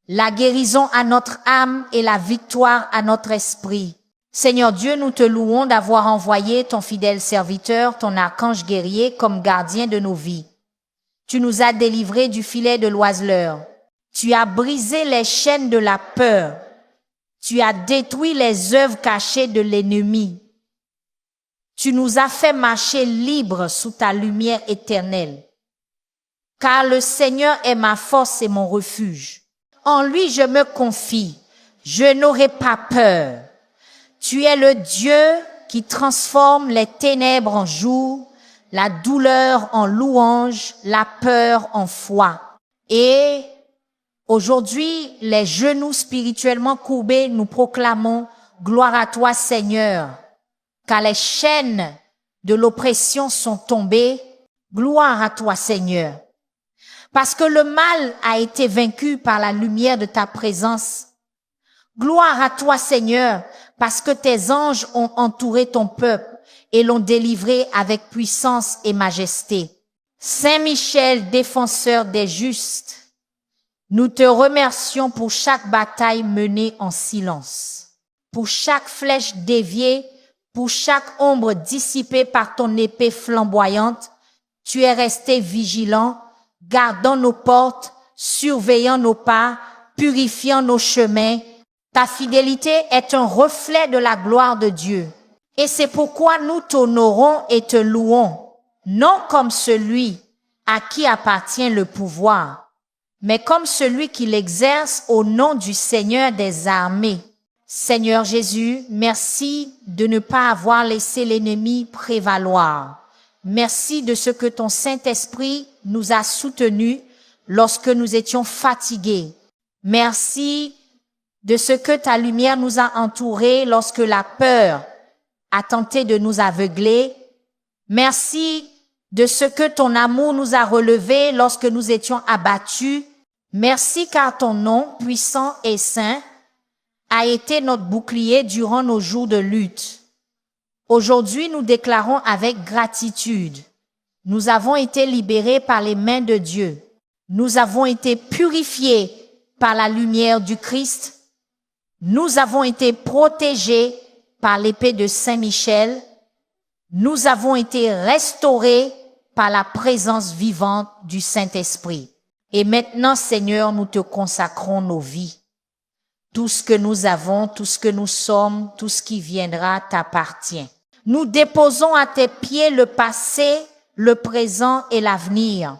A: la guérison à notre âme et la victoire à notre esprit. Seigneur Dieu, nous te louons d'avoir envoyé ton fidèle serviteur, ton archange guerrier, comme gardien de nos vies. Tu nous as délivrés du filet de l'oiseleur. Tu as brisé les chaînes de la peur. Tu as détruit les œuvres cachées de l'ennemi. Tu nous as fait marcher libres sous ta lumière éternelle. Car le Seigneur est ma force et mon refuge. En lui je me confie. Je n'aurai pas peur. Tu es le Dieu qui transforme les ténèbres en jour, la douleur en louange, la peur en foi. Et aujourd'hui, les genoux spirituellement courbés, nous proclamons « Gloire à toi, Seigneur ». Car les chaînes de l'oppression sont tombées. Gloire à toi, Seigneur. Parce que le mal a été vaincu par la lumière de ta présence. Gloire à toi, Seigneur, parce que tes anges ont entouré ton peuple et l'ont délivré avec puissance et majesté. Saint Michel, défenseur des justes, nous te remercions pour chaque bataille menée en silence, pour chaque flèche déviée, pour chaque ombre dissipée par ton épée flamboyante. Tu es resté vigilant, gardant nos portes, surveillant nos pas, purifiant nos chemins. Ta fidélité est un reflet de la gloire de Dieu. Et c'est pourquoi nous t'honorons et te louons, non comme celui à qui appartient le pouvoir, mais comme celui qui l'exerce au nom du Seigneur des armées. Seigneur Jésus, merci de ne pas avoir laissé l'ennemi prévaloir. Merci de ce que ton Saint-Esprit nous a soutenus lorsque nous étions fatigués. Merci de ce que ta lumière nous a entourés lorsque la peur a tenté de nous aveugler. Merci de ce que ton amour nous a relevés lorsque nous étions abattus. Merci car ton nom, puissant et saint, a été notre bouclier durant nos jours de lutte. Aujourd'hui, nous déclarons avec gratitude. Nous avons été libérés par les mains de Dieu. Nous avons été purifiés par la lumière du Christ. Nous avons été protégés par l'épée de Saint-Michel. Nous avons été restaurés par la présence vivante du Saint-Esprit. Et maintenant, Seigneur, nous te consacrons nos vies. Tout ce que nous avons, tout ce que nous sommes, tout ce qui viendra t'appartient. Nous déposons à tes pieds le passé, le présent et l'avenir.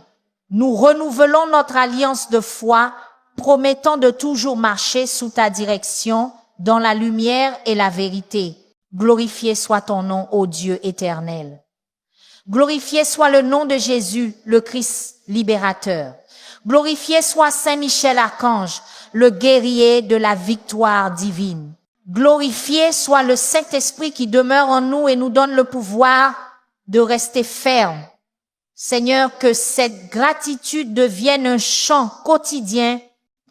A: Nous renouvelons notre alliance de foi, promettant de toujours marcher sous ta direction, dans la lumière et la vérité. Glorifié soit ton nom, ô Dieu éternel. Glorifié soit le nom de Jésus, le Christ libérateur. Glorifié soit Saint Michel Archange, le guerrier de la victoire divine. Glorifié soit le Saint-Esprit qui demeure en nous et nous donne le pouvoir de rester ferme. Seigneur, que cette gratitude devienne un chant quotidien,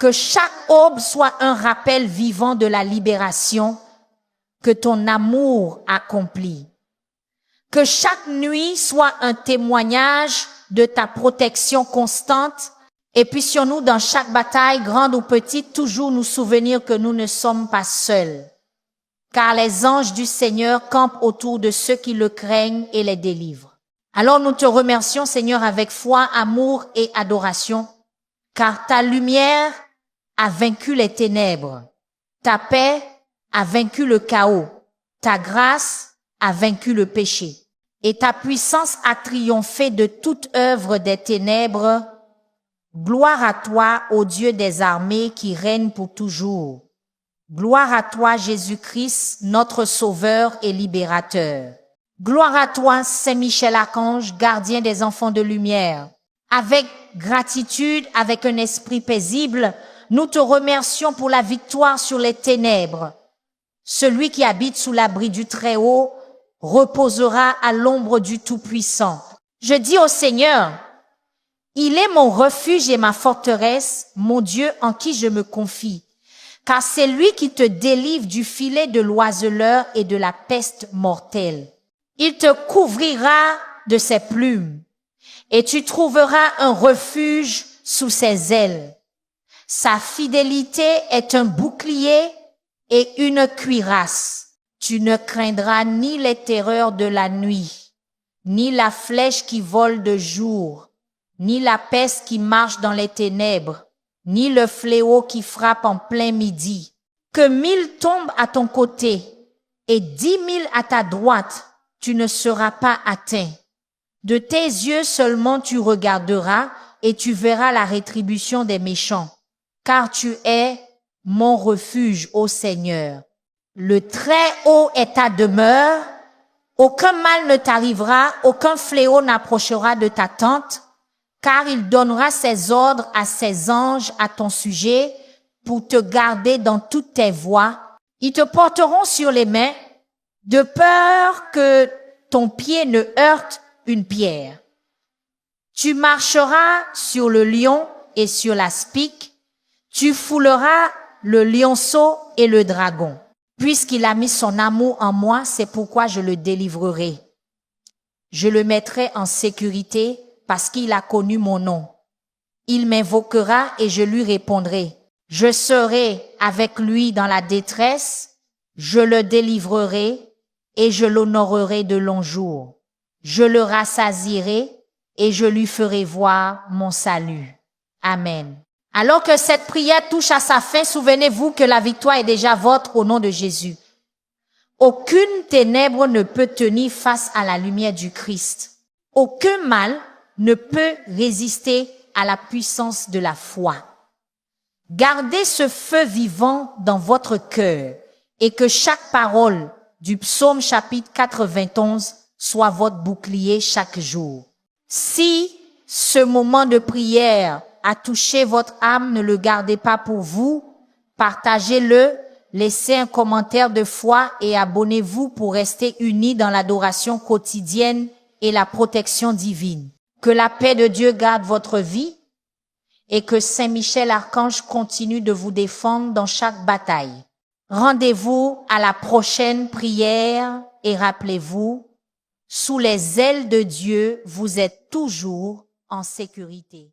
A: que chaque aube soit un rappel vivant de la libération que ton amour accomplit. Que chaque nuit soit un témoignage de ta protection constante et puissions-nous dans chaque bataille, grande ou petite, toujours nous souvenir que nous ne sommes pas seuls. Car les anges du Seigneur campent autour de ceux qui le craignent et les délivrent. Alors nous te remercions, Seigneur, avec foi, amour et adoration, car ta lumière a vaincu les ténèbres. Ta paix a vaincu le chaos. Ta grâce a vaincu le péché. Et ta puissance a triomphé de toute œuvre des ténèbres. Gloire à toi, ô Dieu des armées qui règne pour toujours. Gloire à toi, Jésus-Christ, notre Sauveur et Libérateur. Gloire à toi, Saint Michel Archange, gardien des enfants de lumière. Avec gratitude, avec un esprit paisible, nous te remercions pour la victoire sur les ténèbres. Celui qui habite sous l'abri du Très-Haut reposera à l'ombre du Tout-Puissant. Je dis au Seigneur, il est mon refuge et ma forteresse, mon Dieu en qui je me confie. Car c'est lui qui te délivre du filet de l'oiseleur et de la peste mortelle. Il te couvrira de ses plumes et tu trouveras un refuge sous ses ailes. Sa fidélité est un bouclier et une cuirasse. Tu ne craindras ni les terreurs de la nuit, ni la flèche qui vole de jour, ni la peste qui marche dans les ténèbres, ni le fléau qui frappe en plein midi. Que 1000 tombent à ton côté et 10 000 à ta droite, tu ne seras pas atteint. De tes yeux seulement tu regarderas et tu verras la rétribution des méchants. Car tu es mon refuge, ô Seigneur. Le Très-Haut est ta demeure. Aucun mal ne t'arrivera, aucun fléau n'approchera de ta tente, car il donnera ses ordres à ses anges à ton sujet pour te garder dans toutes tes voies. Ils te porteront sur les mains, de peur que ton pied ne heurte une pierre. Tu marcheras sur le lion et sur l'aspic, tu fouleras le lionceau et le dragon. Puisqu'il a mis son amour en moi, c'est pourquoi je le délivrerai. Je le mettrai en sécurité parce qu'il a connu mon nom. Il m'invoquera et je lui répondrai. Je serai avec lui dans la détresse, je le délivrerai et je l'honorerai de longs jours. Je le rassasierai et je lui ferai voir mon salut. Amen. Alors que cette prière touche à sa fin, souvenez-vous que la victoire est déjà vôtre au nom de Jésus. Aucune ténèbre ne peut tenir face à la lumière du Christ. Aucun mal ne peut résister à la puissance de la foi. Gardez ce feu vivant dans votre cœur et que chaque parole du psaume chapitre 91 soit votre bouclier chaque jour. Si ce moment de prière a touché votre âme, ne le gardez pas pour vous. Partagez-le, laissez un commentaire de foi et abonnez-vous pour rester unis dans l'adoration quotidienne et la protection divine. Que la paix de Dieu garde votre vie et que Saint Michel Archange continue de vous défendre dans chaque bataille. Rendez-vous à la prochaine prière et rappelez-vous, sous les ailes de Dieu, vous êtes toujours en sécurité.